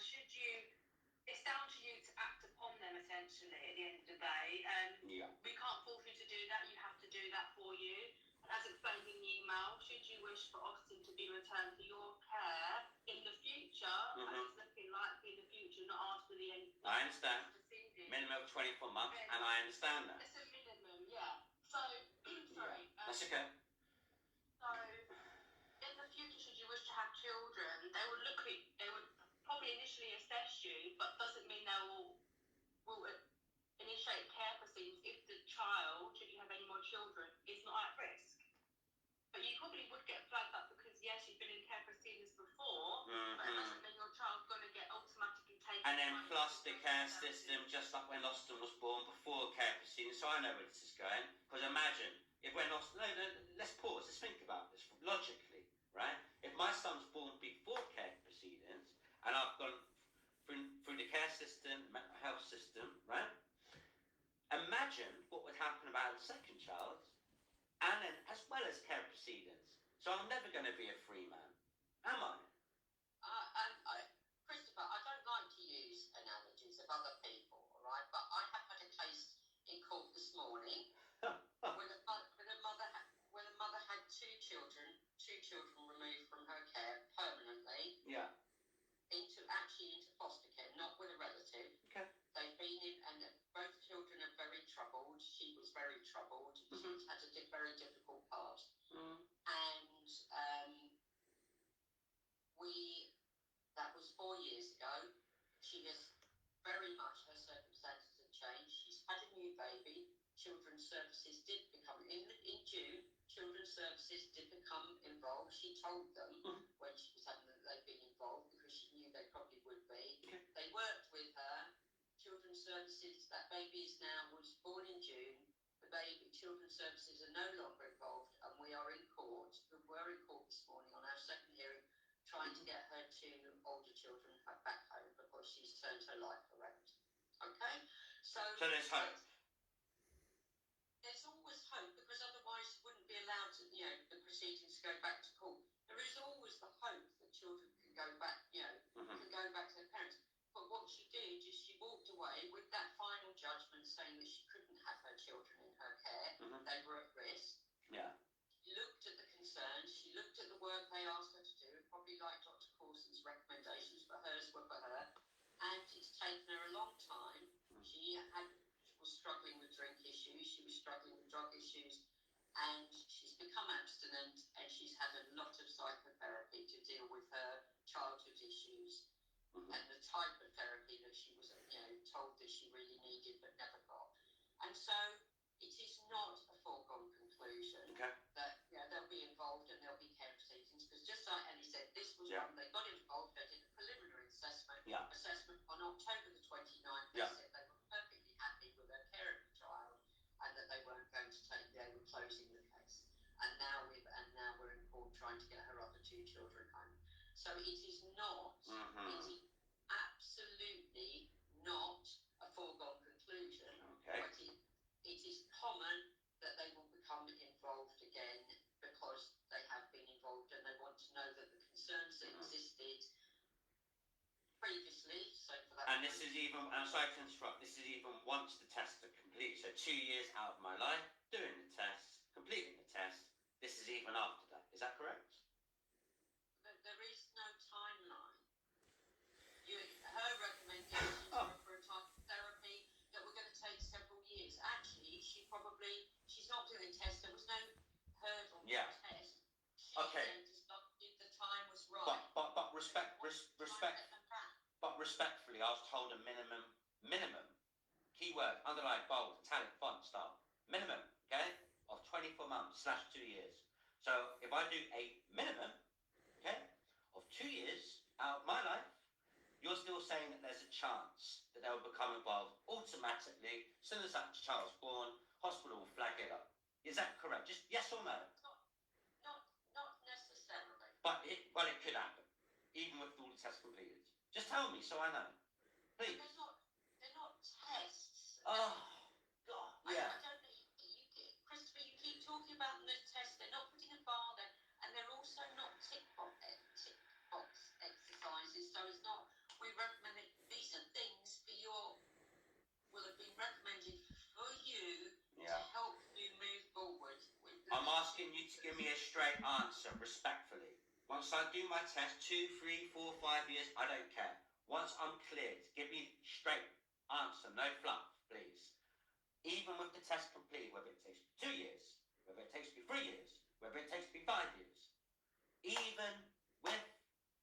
it's down to you to act upon them essentially at the end of the day. Yeah. We can't force you to do that, you have to do that for you. And as explained in the email, should you wish for Austin to be returned to your care in the future, Mhm. and it's looking likely in the future, not after the end I understand. proceedings. Minimum of 24 months, and I understand that. It's a minimum, yeah. So, sorry. That's okay. So, in the future, should you wish to have children, they would probably initially assess you, but doesn't mean they will initiate care proceedings if the child, should you have any more children, is not at risk. But you probably would get flagged up because, yes, you've been in care proceedings before, but it Mhm. doesn't mean your child's going to get automatically taken. And then by plus the children's care services. system, just like when Austin was born, before care proceedings. So I know where this is going. Because imagine if when Austin, no, let's pause. Let's think about this logically, right? If my son's born before care proceedings, and I've gone through the care system, the mental health system, right? Imagine what would happen about the second child, and then as well as care proceedings. So I'm never going to be a free man, am I? Christopher, I don't like to use analogies of other people, all right? But I have had a case in court this morning where a mother had two children removed from her care permanently Yeah. into foster care, not with a relative. Okay. They've been in, and both children are very troubled. She was very troubled. Mhm. She's had a very difficult past. Mm. And that was 4 years ago. She has very much, her circumstances have changed. She's had a new baby. Children's services did become, in June, children's services did become involved. She told them when she was having that they'd been involved because she knew they probably would be. They worked with her. Children's services, that baby was born in June. Children's services are no longer involved, and we are in court. We were in court this morning on our second hearing, trying to get her two older children back home because she's turned her life around. Okay? So there's hope. There's always hope, because otherwise she wouldn't be allowed to, the proceedings to go back to court. There is always the hope that children can go back, Mhm. can go back to their parents. But what she did is she walked away with that final judgment saying that she couldn't have her children in her care. Mhm. They were at risk. Yeah. She looked at the concerns, she looked at the work they asked her to do, probably like Dr. Corson's recommendations, but hers were for her. And it's taken her a long time. She was struggling with drink issues, she was struggling with drug issues, and she's become abstinent, and she's had a lot of psychotherapy to deal with her childhood issues. Mhm. And the type of therapy that she was, told that she really needed but never got. And so it is not a foregone conclusion Okay. that they'll be involved and there'll be care proceedings, because just like Ellie said, this was Yeah. one they got involved. They did a preliminary assessment Yeah. on October the 29th. They Yeah. said they were perfectly happy with their care of the child and that they weren't going to they were closing the case. And now we're in court trying to get her other two children home. So it is not, Mhm. it is absolutely not a foregone conclusion. Okay. But it is common that they will become involved again because they have been involved and they want to know that the concerns that existed previously, so for that. And this is even, I'm sorry to interrupt, this is even once the tests are complete. So 2 years out of my life, doing the tests, completing the test. This is even after that. Is that correct? There is no timeline. Her recommendations were for a type of therapy that were going to take several years. Actually, she's not doing tests. There was no hurdle test. She Okay. If the time was right. But respectfully, I was told a minimum, keyword, underline, bold, italic, font, style, minimum, okay, of 24 months. months/2 years. So if I do a minimum, okay, of 2 years out of my life, you're still saying that there's a chance that they'll become involved automatically. As soon as that child's born, hospital will flag it up. Is that correct? Just yes or no? Not necessarily. But it could happen, even with all the tests completed. Just tell me so I know. Please. They're not tests. Oh, God. Yeah. I don't know. Christopher, you keep talking about the tests. They're not putting a bar there, and they're also not tick box exercises. So it's not. We recommend it. These are things for will have been recommended for you to help you move forward. I'm asking you to give me a straight answer, respectfully. Once I do my test, 2, 3, 4, 5 years, I don't care. Once I'm cleared, give me straight answer, no fluff, please. Even with the test complete, whether it takes 2 years, whether it takes me 3 years, whether it takes me 5 years, even with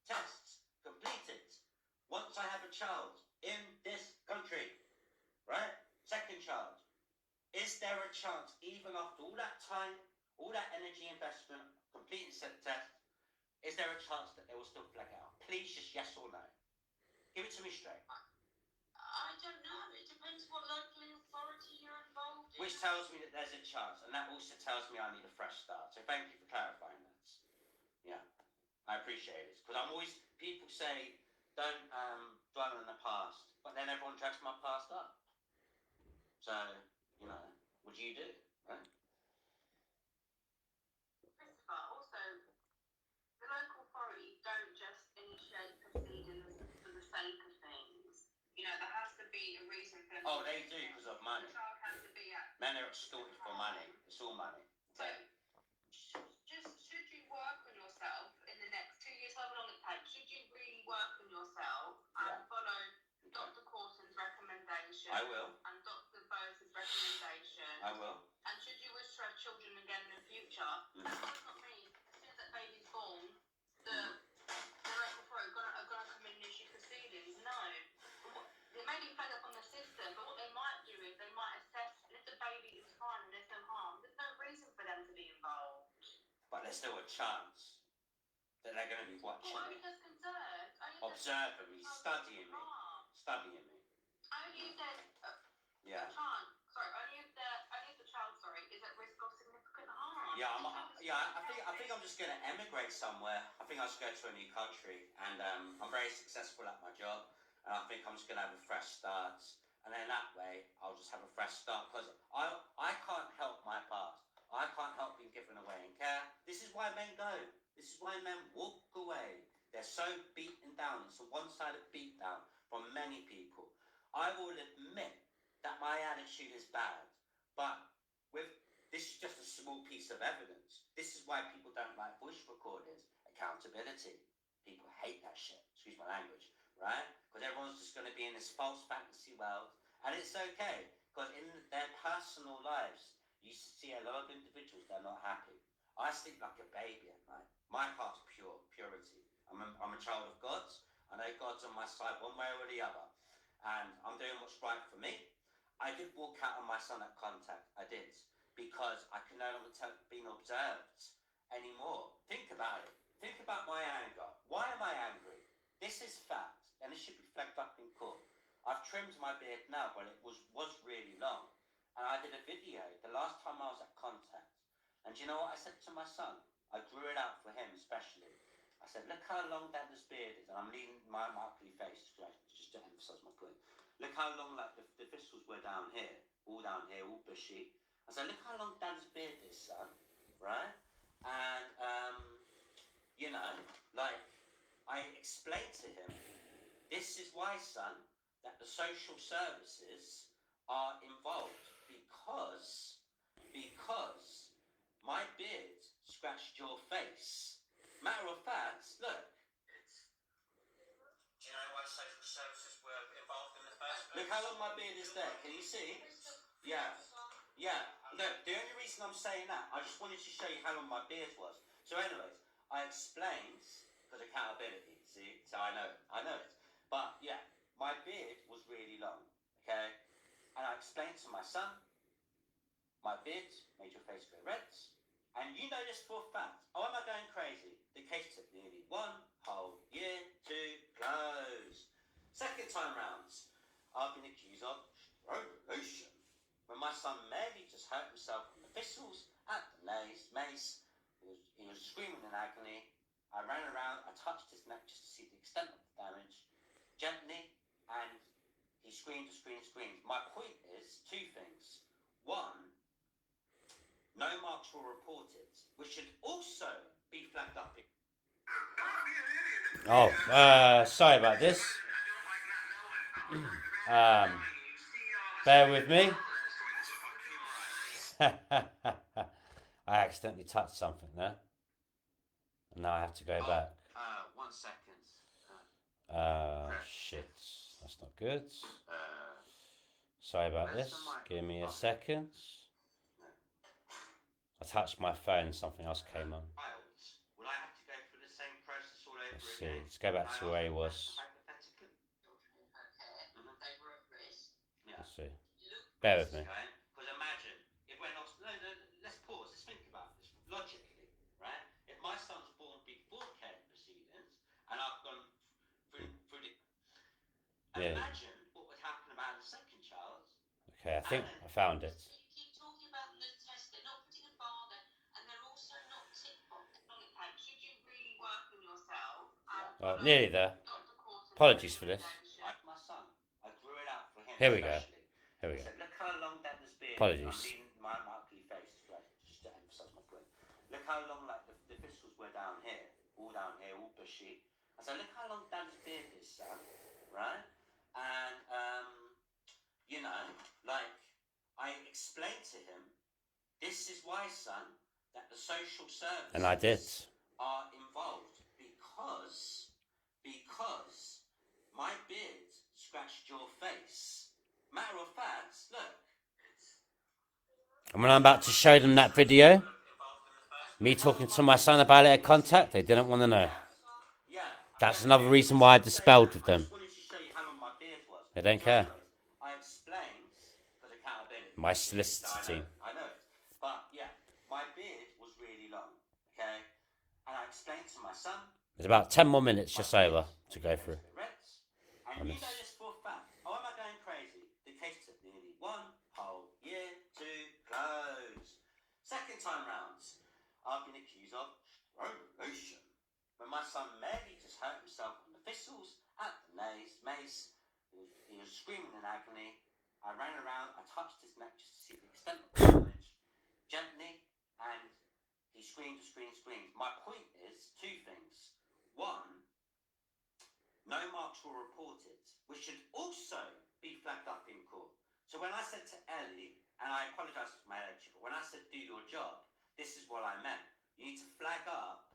tests completed, once I have a child in this country, right? Second child, is there a chance, even after all that time, all that energy investment, completing said test, is there a chance that they will still flag out? Please, just yes or no. Give it to me straight. I don't know. It depends what local authority you're involved in. Which tells me that there's a chance, and that also tells me I need a fresh start. So thank you for clarifying that. Yeah, I appreciate it. Because I'm always, people say, don't dwell on the past, but then everyone drags my past up. So, you know, what do you do, right? Christopher, also, the local authority don't just initiate proceedings for the sake of things. You know, there has to be a reason for them. Oh, they do because of money. The child has to be at. Men are extorted for money. It's all money. So, should you work on yourself in the next 2 years, however long it takes, should you really work on yourself and follow Dr. Corson's recommendation? I will. And Dr. Bose's recommendation? I will. And should you wish to have children again in the future, that does not mean as soon as that baby's born, the local authority are going to come in and issue proceedings. No. They may be fed up on the system, but what they might do is they might assess, and if the baby is fine and there's no harm, there's no reason for them to be involved. But there's still a chance that they're going to be watching Well, me, only there's concern. observing me, studying me. Studying me. Only if there's Yeah. a chance. Sorry, only if the child, is at risk of significant harm. Yeah, I think I'm just going to emigrate somewhere. I think I'll just go to a new country, and I'm very successful at my job, and I think I'm just going to have a fresh start, and then that way I'll just have a fresh start, because I can't help my past. I can't help being given away in care. This is why men go. This is why men walk away. They're so beaten down. It's a one-sided beatdown from many people. I will admit that my attitude is bad, but this is just a small piece of evidence. This is why people don't like voice recordings. Accountability. People hate that shit. Excuse my language, right? Because everyone's just going to be in this false fantasy world, and it's okay, because in their personal lives, you see a lot of individuals that are not happy. I sleep like a baby at night. My heart's purity. I'm a child of God's. I know God's on my side one way or the other. And I'm doing what's right for me. I did walk out on my son at contact. I did. Because I can no longer be observed anymore. Think about it. Think about my anger. Why am I angry? This is fact. And it should be flagged up in court. I've trimmed my beard now, but it was really long. And I did a video the last time I was at contact. And do you know what I said to my son? I grew it out for him especially. I said, look how long Dad's beard is. And I'm leaning my ugly face just to emphasise my point. Look how long like the thistles were down here, all bushy. I said, look how long Dad's beard is, son, right? And, you know, like, I explained to him, this is why, son, that the social services are involved because my beard scratched your face. Matter of fact, look. Do you know why social services were involved in the first place? Look how long my beard is there. Can you see? Yeah. Look, the only reason I'm saying that, I just wanted to show you how long my beard was. So anyways, I explained, because accountability, see? So I know it. But yeah, my beard was really long, okay? And I explained to my son, my beard made your face go red, you know this for a fact? Oh, am I going crazy? The case took nearly 1 whole year to close. Second time rounds, I've been accused of strangulation. When my son merely just hurt himself on the thistles at the mace, he was screaming in agony. I ran around, I touched his neck just to see the extent of the damage, gently, and he screamed. My point is two things. One, no marks were reported, which should also be flagged up. Oh, sorry about this. Bear with me. I accidentally touched something there. And now I have to go back. 1 second. Shit. That's not good. Sorry about this. Give me a second. I touched my phone, something else came on. Will I have to go through the same process all over Let's again? see. Let's go back to where he was. Let's see. Bear with me. Because imagine, if we're not... No, let's pause. Let's think about this logically, right? If my son's born before care proceedings, and I've gone through the... Yeah. Imagine what would happen about the second child. Okay, I think I found it. You keep talking about the test, they're not putting a bar there, and they're also not tick box. Should you really work on yourself? Nearly there. Apologies for this. My son, I grew it out for him. Here we go. Here we go. Look how long that has been. Apologies. I'm leaning my ugly face just to emphasise my point. Look how long like the thistles were down here, all bushy. I said, look how long Dan's beard is, son, right? And you know, like I explained to him, this is why, son, that the social services And I did. are involved because my beard scratched your face. Matter of fact, look. And when I'm about to show them that video, me talking to my son about it at contact, they didn't want to know. That's another reason why I dispelled with them. They don't care. I explained for the accountability. My solicitor team. I know it. But yeah, my beard was really long, okay? And I explained to my son. There's about 10 more minutes just over to go through. And you know this for a fact. Oh, am I going crazy? The case took nearly 1 whole year to close. Second time rounds, I've been accused of strangulation. When my son merely just hurt himself on the thistles at the mace, he was screaming in agony. I ran around, I touched his neck just to see the extent of the damage, gently, and he screamed. My point is two things. One, no marks were reported, which should also be flagged up in court. So when I said to Ellie, and I apologise for my allergy, but when I said do your job, this is what I meant. You need to flag up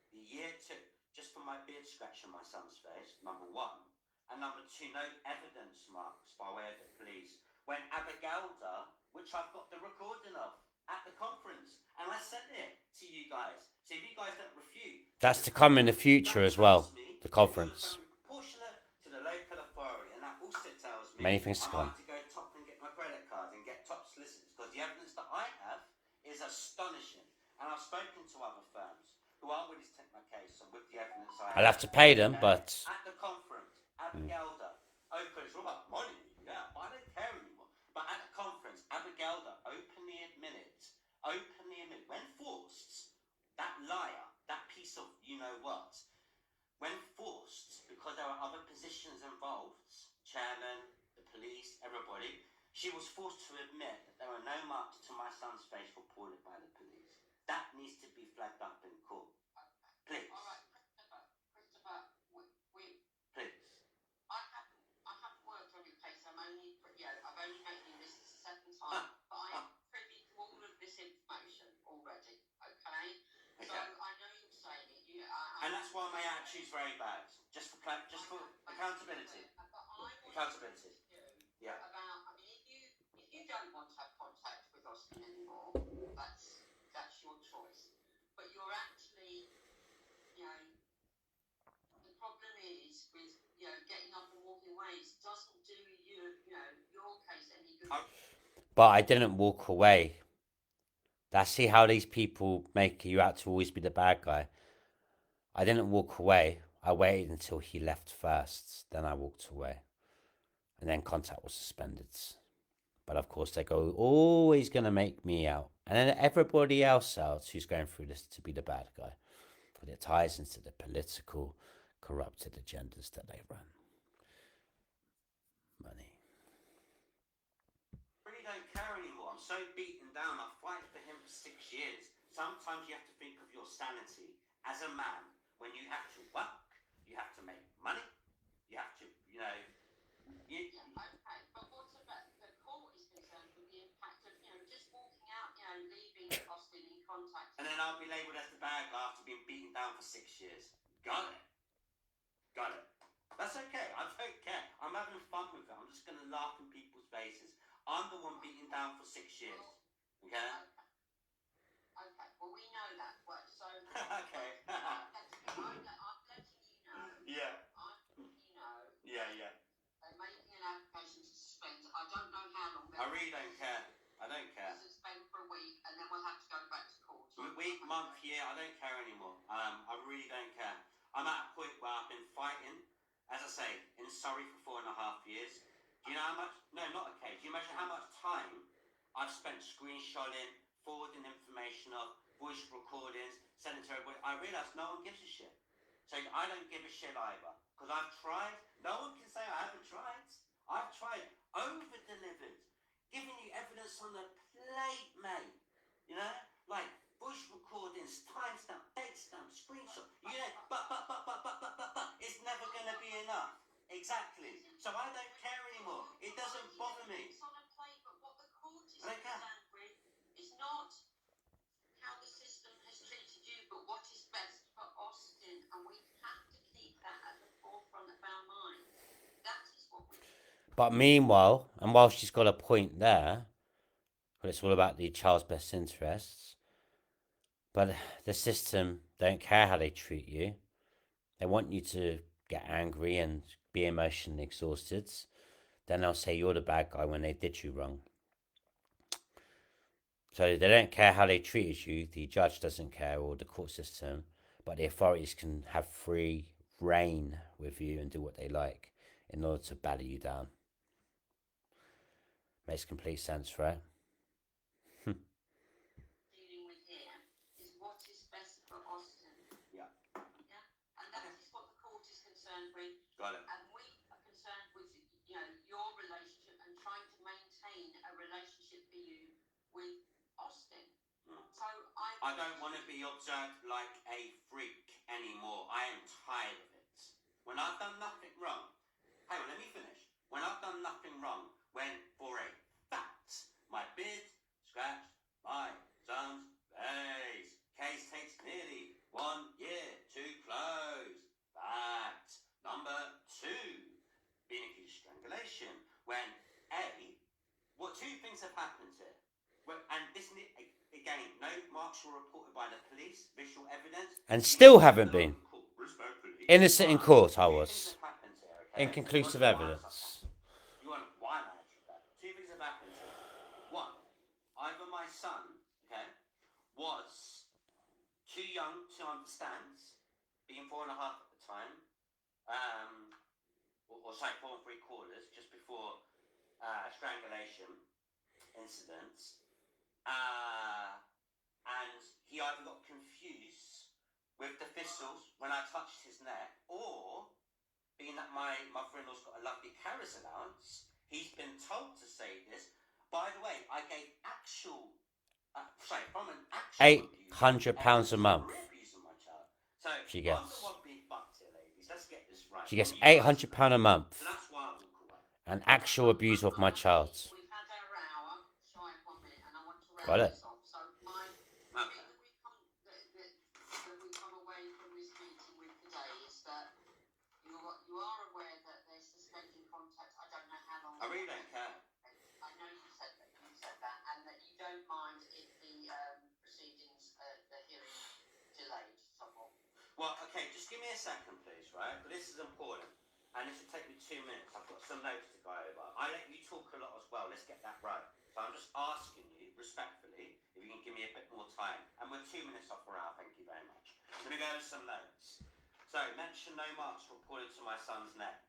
the year it took just for my beard scratch on my son's face, number one. And number two, no evidence marks by way of the police. When Abigailda, which I've got the recording of at the conference, and I sent it to you guys. So if you guys don't refute... That's to come in the future as well, the conference. Proportionate to the local authority, and that also tells me... Many things to come. I have to go top and get my credit card and get top solicitors, because the evidence that I have is astonishing. And I've spoken to other firms who are willing to take my case, and with the evidence I'll have to pay them, but... At the conference, Abigailda, it's all about money, yeah, but I don't care anymore. But at the conference, Abigailda openly admitted, when forced, that liar, that piece of you-know-what, when forced, because there were other positions involved, chairman, the police, everybody, she was forced to admit that there were no marks to my son's face reported by the police. That needs to be flagged up in court. Please. All right, Christopher, Please. I haven't worked on your case. I've only making this the second time, but I am privy to all of this information already. Okay. So I know you're saying it. And that's why my attitude's very bad. Just for accountability. Accountability. Yeah. If you don't want to have contact with Austin anymore, that's your choice. But you're actually, the problem is with getting up and walking away doesn't do your case any good. But I didn't walk away. See how these people make you out to always be the bad guy. I didn't walk away. I waited until he left first. Then I walked away. And then contact was suspended. But of course, they go, always going to make me out. And then everybody else out who's going through this to be the bad guy. But it ties into the political, corrupted agendas that they run. Money. I really don't care anymore. I'm so beaten down. I fight for him for 6 years. Sometimes you have to think of your sanity as a man. When you have to work, you have to make money. You have to, you know. Okay, but what about the court is concerned with the impact of, just walking out, leaving Austin in contact. And then I'll be labelled as the bad guy after being beaten down for 6 years. Got it. That's okay. I don't care. I'm having fun with it. I'm just going to laugh in people's faces. I'm the one beaten down for 6 years. Okay? Okay. Well, we know that. So. Okay. I'm letting you know. Yeah. I'm letting you know. Yeah. They're making an application to suspend. I don't know how long. I really don't care. I don't care. Suspend for a week, and then we'll have to go back to court. Week, month, year, I don't care anymore. I really don't care. I'm at a point where I've been fighting, as I say, in Surrey for 4.5 years. Do you know how much? No, not okay. Do you imagine how much time I've spent screenshotting, forwarding information of, voice recordings, sending to everybody? I realise no one gives a shit. So I don't give a shit either. Because I've tried. No one can say I haven't tried. I've tried. Over-delivered. Giving you evidence on the plate, mate. You know? Like voice recordings, timestamp, date stamp, screenshot. But. It's never going to be enough. Exactly. So I don't care anymore. It doesn't bother me. It's on a plate, but what the court is concerned with is not how the system has treated you, but what is best for Austin. And we have to keep that at the forefront of our minds. That is what we do. But meanwhile, and while she's got a point there, but it's all about the child's best interests, but the system don't care how they treat you. They want you to get angry and be emotionally exhausted. Then they'll say you're the bad guy when they did you wrong. So they don't care how they treated you. The judge doesn't care, or the court system. But the authorities can have free reign with you and do what they like in order to batter you down. Makes complete sense, right? Dealing with here is what is best for Austin. Yeah. And that is what the court is concerned with. Got it. And we are concerned with, your relationship and trying to maintain a relationship for you with Austin. So I don't want to be observed like a freak anymore. I am tired of it. When I've done nothing wrong. Hang on, let me finish. When I've done nothing wrong, when for a fact my bid scratched my son's face. Case takes nearly 1 year to close. Fact number 2. Being accused of strangulation. When two things have happened here. And this, again, no marks were reported by the police, visual evidence. And still haven't been. Innocent in court, I was. Inconclusive evidence. You want why I answered that? Two things have happened here. One, either my son, was too young to understand, being 4.5 at the time, or sorry, 4 3/4, just before strangulation incidents, and he either got confused with the thistles when I touched his neck, or being that my mother-in-law's got a lovely carers allowance, he's been told to say this. By the way, I gave actual, from an actual £800 a month. So She gets. I'm the one being fucked here, ladies. Let's get this right. She gets £800 a month. So that's why I walk away. And actual abuse of my child. We've had our hour, shy of 1 minute, and I want to Got round it. this off. So Okay. that we come away from this meeting with today is that you are aware that they're suspending contact. I don't know how long. I really don't care. I know you said that, and that you don't mind if the proceedings, the hearing delayed somewhat. Well, okay, just give me a second, please, right? But this is important. And this will take me 2 minutes. I've got some notes to go over. I let you talk a lot as well. Let's get that right. So I'm just asking you, respectfully, if you can give me a bit more time, and we're 2 minutes off around, thank you very much. I'm going to go with some notes. So, mention no marks reported to my son's neck.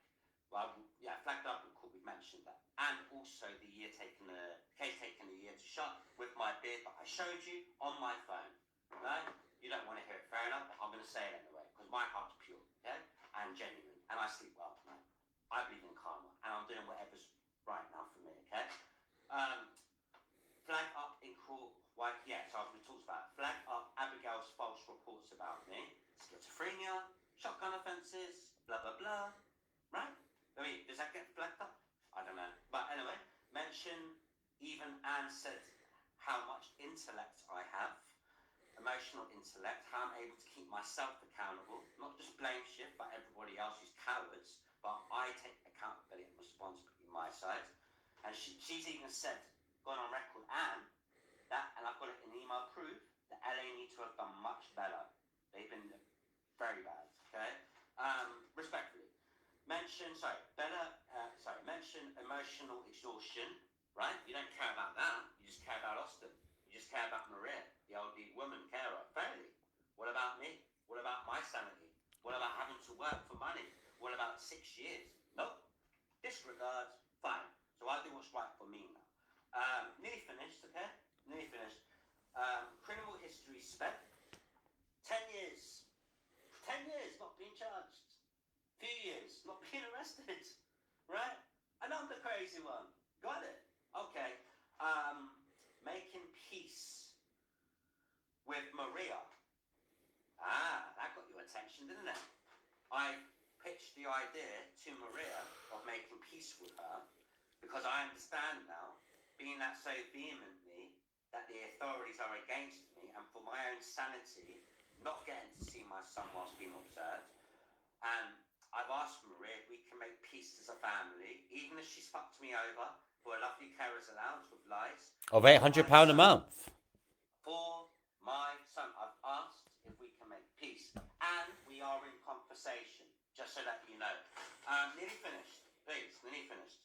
Well, yeah, flagged up and caught, we've mentioned that. And also the case taken a year to shut with my beard that I showed you on my phone. No? You don't want to hear it, fair enough, but I'm going to say it anyway, because my heart's pure, okay? And genuine, and I sleep well at night. I believe in karma, and I'm doing whatever's right now for me, okay? Flag up in court, so I've talked about it. Flag up Abigail's false reports about me, schizophrenia, shotgun offences, blah, blah, blah, right? I mean, does that get flagged up? I don't know. But anyway, mention even Anne said how much intellect I have, emotional intellect, how I'm able to keep myself accountable, not just blame shift, but everybody else who's cowards, but I take accountability and responsibility on my side. And she's even said, gone on record, Anne, that, and I've got it in email proof, that LA need to have done much better. They've been very bad, okay? Respectfully. Mention emotional exhaustion, right? You don't care about that. You just care about Austin. You just care about Maria, the elderly woman carer. Fairly. What about me? What about my sanity? What about having to work for money? What about 6 years? Nope. Disregard. Fine. So I'll do what's right for me now. Nearly finished, okay? Nearly finished. Criminal history spent 10 years. 10 years not being charged. Few years not being arrested. Right? And I'm the crazy one. Got it? Okay. Making peace with Maria. That got your attention, didn't it? I pitched the idea to Maria of making peace with her because I understand now, being that so vehemently, that the authorities are against me, and for my own sanity, not getting to see my son whilst being observed. And I've asked Maria if we can make peace as a family, even if she's fucked me over for a lovely carer's allowance with lies. Of £800 a month. For my son, I've asked if we can make peace. And we are in conversation, just so that you know. Nearly finished, please, nearly finished.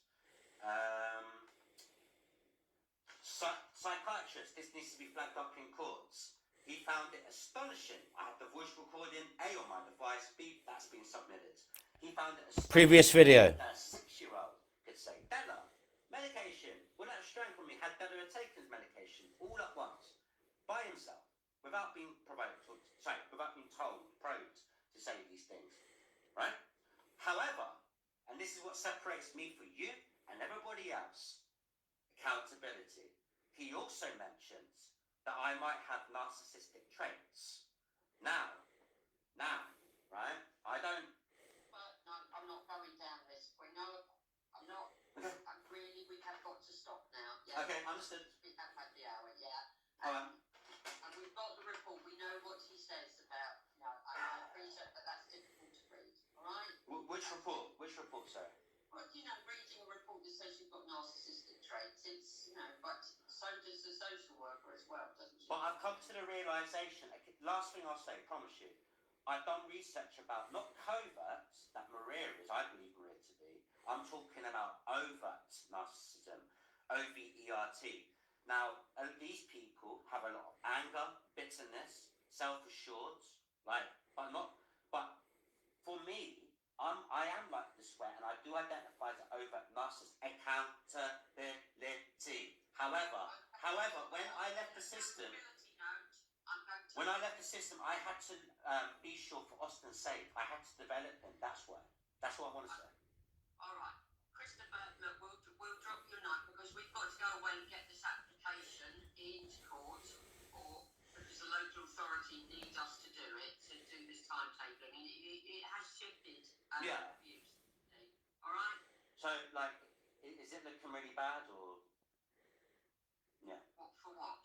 Psychiatrist, this needs to be flagged up in courts. He found it astonishing. I have the voice recording, A, on my device, B, that's been submitted. He found it astonishing. Previous video. That a 6-year-old could say, Della, medication. Well, that strength from me had Della had taken his medication all at once, by himself, without being probed, to say these things, right? However, and this is what separates me from you and everybody else, accountability. He also mentions that I might have narcissistic traits. Now, right? I don't. But no, I'm not going down this. We know I'm not. Okay. We have got to stop now. Yeah. Okay, understood. We have had the hour. Yeah. Alright. And we've got the report. We know what he says about. I appreciate, but that's difficult to read. All right. Which report? Which report, sir? Well, reading a report that says you've got narcissistic traits, but so does the social worker as well, doesn't she? But I've come to the realisation, last thing I'll say, promise you, I've done research about not covert, that Maria is, I believe Maria to be, I'm talking about overt narcissism, OVERT. Now, these people have a lot of anger, bitterness, self-assured, but for me, I am like this way, and I do identify as overt narcissist. Accountability. However, when I left the system, I had to be sure for Austin's sake. I had to develop him. That's why. That's what I want to say. All right, Christopher. Look, we'll drop your note because we've got to go away and get this application into court, because the local authority needs us to do it, to do this timetabling, and it has shifted. Yeah. Views. All right. So, is it looking really bad, or yeah? What for what?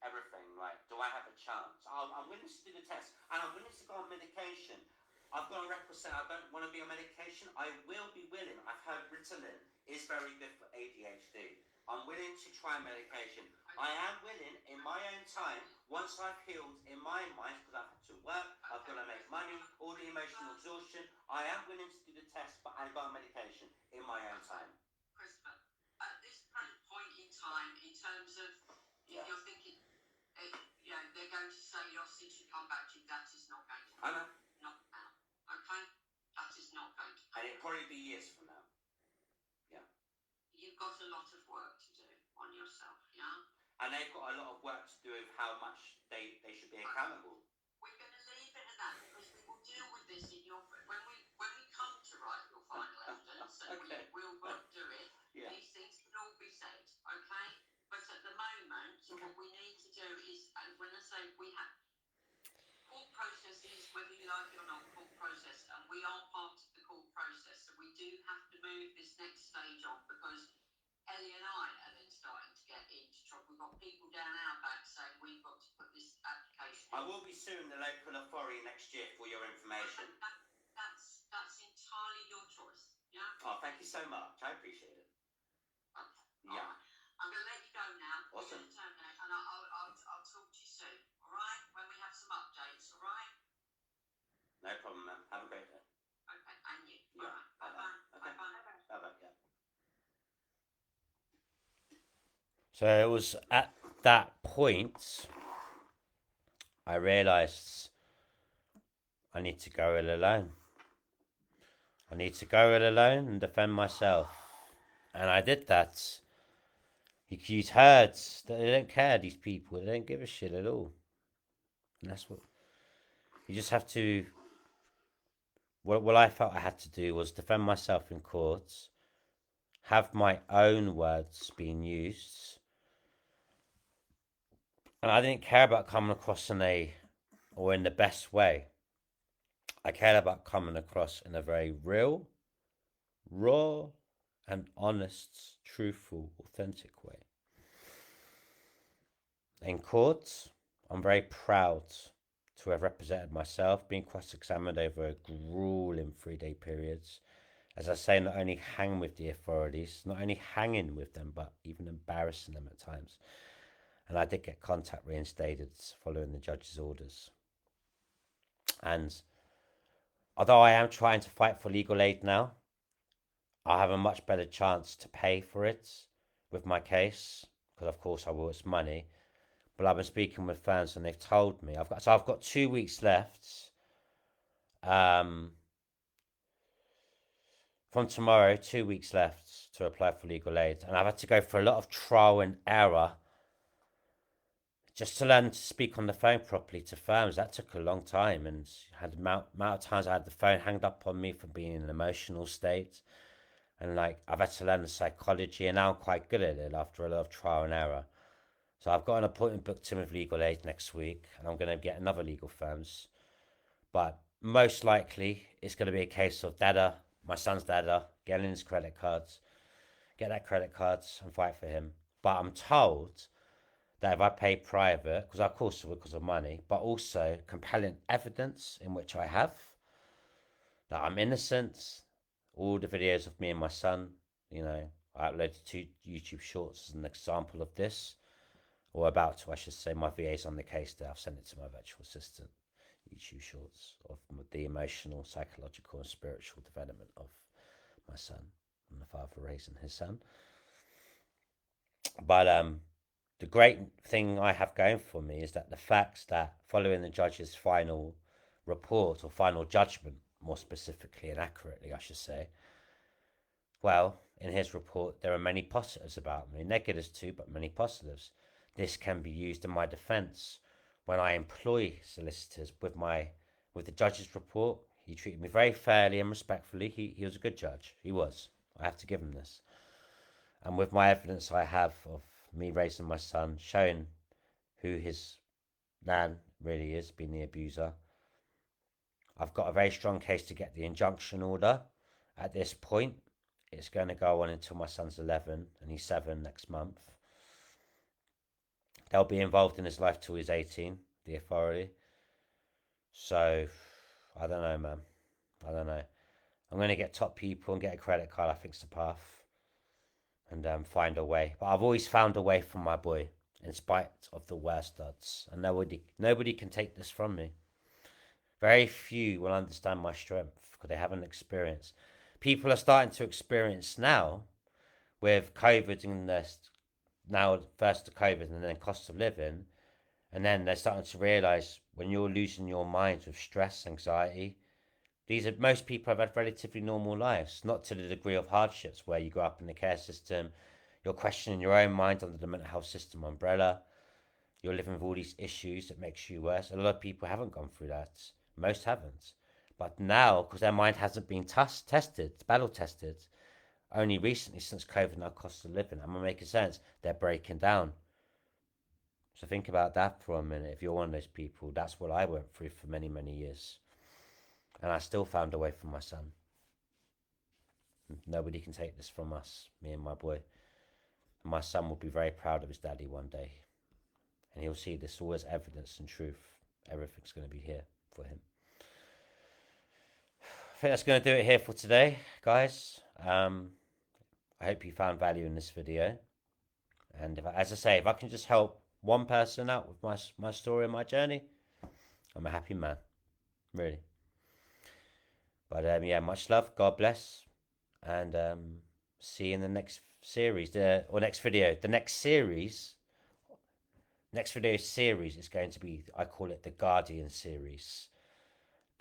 Everything. Do I have a chance? I'm willing to do the test, and I'm willing to go on medication. I've got a record saying I don't want to be on medication. I will be willing. I've heard Ritalin is very good for ADHD. I'm willing to try medication. I am willing, in my own time, once I've healed in my mind, because I've had to work, I've got to make money, all the emotional exhaustion, I am willing to do the test, but I go on medication in my own time. Christopher, at this point in time, time in terms of if you're thinking, they're going to say, since you come back, that is not going to happen. I know. Not now. Okay? That is not going to happen. And it'll probably be years from now. Yeah. You've got a lot of work to do on yourself, yeah? And they've got a lot of work to do with how much they should be accountable. We're going to leave it at that because we will deal with this when we come to write your final evidence, and Okay. we'll do it. Yeah. These things can all be said, okay? But at the moment, what we need to do is, and when I say we have court processes, whether you like it or not, court process, and we are part of the court process, so we do have to move this next stage on because Ellie and I are then starting to get into trouble. We've got people down our back saying we've got to put this application in. I will be suing the local authority next year for your information. That's entirely your choice, yeah? Oh, thank you so much. I appreciate it. Okay. Yeah. Right. I'm going to let you go now. Awesome. We're going to terminate, and I'll talk to you soon, all right? When we have some updates, all right? No problem, ma'am. Have a great day. Okay, and you. Yeah. All right. Okay. Bye-bye. Bye-bye. Yeah. So it was at that point I realised I need to go it alone. I need to go it alone and defend myself. And I did that. You've heard that they don't care, these people. They don't give a shit at all. And that's what... You just have to... What I felt I had to do was defend myself in court, have my own words being used, and I didn't care about coming across in the best way. I cared about coming across in a very real, raw, and honest, truthful, authentic way. In court, I'm very proud to have represented myself, being cross-examined over a grueling 3-day periods. As I say, not only hang with the authorities, not only hanging with them, but even embarrassing them at times. And I did get contact reinstated following the judge's orders. And although I am trying to fight for legal aid now, I have a much better chance to pay for it with my case, because of course I will, it's money. But I've been speaking with firms and they've told me I've got 2 weeks left. From tomorrow, 2 weeks left to apply for legal aid, and I've had to go for a lot of trial and error just to learn to speak on the phone properly to firms. That took a long time, and had amount of times I had the phone hanged up on me for being in an emotional state, and I've had to learn the psychology, and now I'm quite good at it after a lot of trial and error. So I've got an appointment booked in with legal aid next week, and I'm going to get another legal firms. But most likely, it's going to be a case of my son's dada, getting his credit cards, get that credit cards and fight for him. But I'm told that if I pay private, because of course because of money, but also compelling evidence in which I have that I'm innocent, all the videos of me and my son, I uploaded 2 YouTube shorts as an example of this. Or about to, I should say. My VA's on the case there. I've sent it to my virtual assistant. YouTube shorts of the emotional, psychological, and spiritual development of my son and the father raising his son. But the great thing I have going for me is that the facts that following the judge's final report or final judgment, more specifically and accurately, I should say, well, in his report, there are many positives about me. Negatives too, but many positives. This can be used in my defence when I employ solicitors with the judge's report. He treated me very fairly and respectfully. He was a good judge. He was. I have to give him this. And with my evidence I have of me raising my son, showing who his man really is, being the abuser, I've got a very strong case to get the injunction order. At this point, it's going to go on until my son's 11 and he's 7 next month. They'll be involved in his life till he's 18, the authority. So, I don't know, man. I don't know. I'm going to get top people and get a credit card. I think's the path. And find a way. But I've always found a way from my boy, in spite of the worst odds. And nobody can take this from me. Very few will understand my strength because they haven't experienced. People are starting to experience now with COVID and the now first the COVID and then cost of living, and then they're starting to realise when you're losing your mind with stress, anxiety. These are most people have had relatively normal lives, not to the degree of hardships where you grow up in the care system, you're questioning your own mind under the mental health system umbrella, you're living with all these issues that makes you worse. A lot of people haven't gone through that. Most haven't. But now, because their mind hasn't been tested, battle tested, only recently since COVID now cost of living, am I making sense? They're breaking down. So think about that for a minute. If you're one of those people, that's what I went through for many, many years. And I still found a way for my son. Nobody can take this from us, me and my boy. And my son will be very proud of his daddy one day. And he'll see this all as evidence and truth. Everything's going to be here for him. I think that's going to do it here for today, guys. I hope you found value in this video. And as I say, if I can just help one person out with my story and my journey, I'm a happy man. Really. But yeah, much love. God bless. And see you in the next series, or next video. The next video series is going to be, I call it the Guardian series.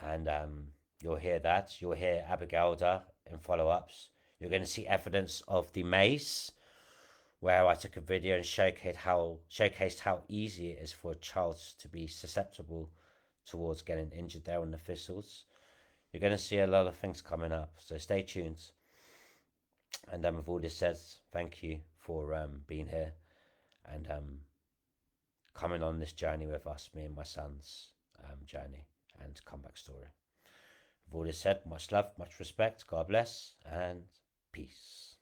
And you'll hear that. You'll hear Abigailda in follow-ups. You're going to see evidence of the maze, where I took a video and showcased how easy it is for a child to be susceptible towards getting injured there on the thistles. You're going to see a lot of things coming up, so stay tuned. And with all this said, thank you for being here and coming on this journey with us, me and my son's journey and comeback story. With all this said, much love, much respect, God bless, and peace.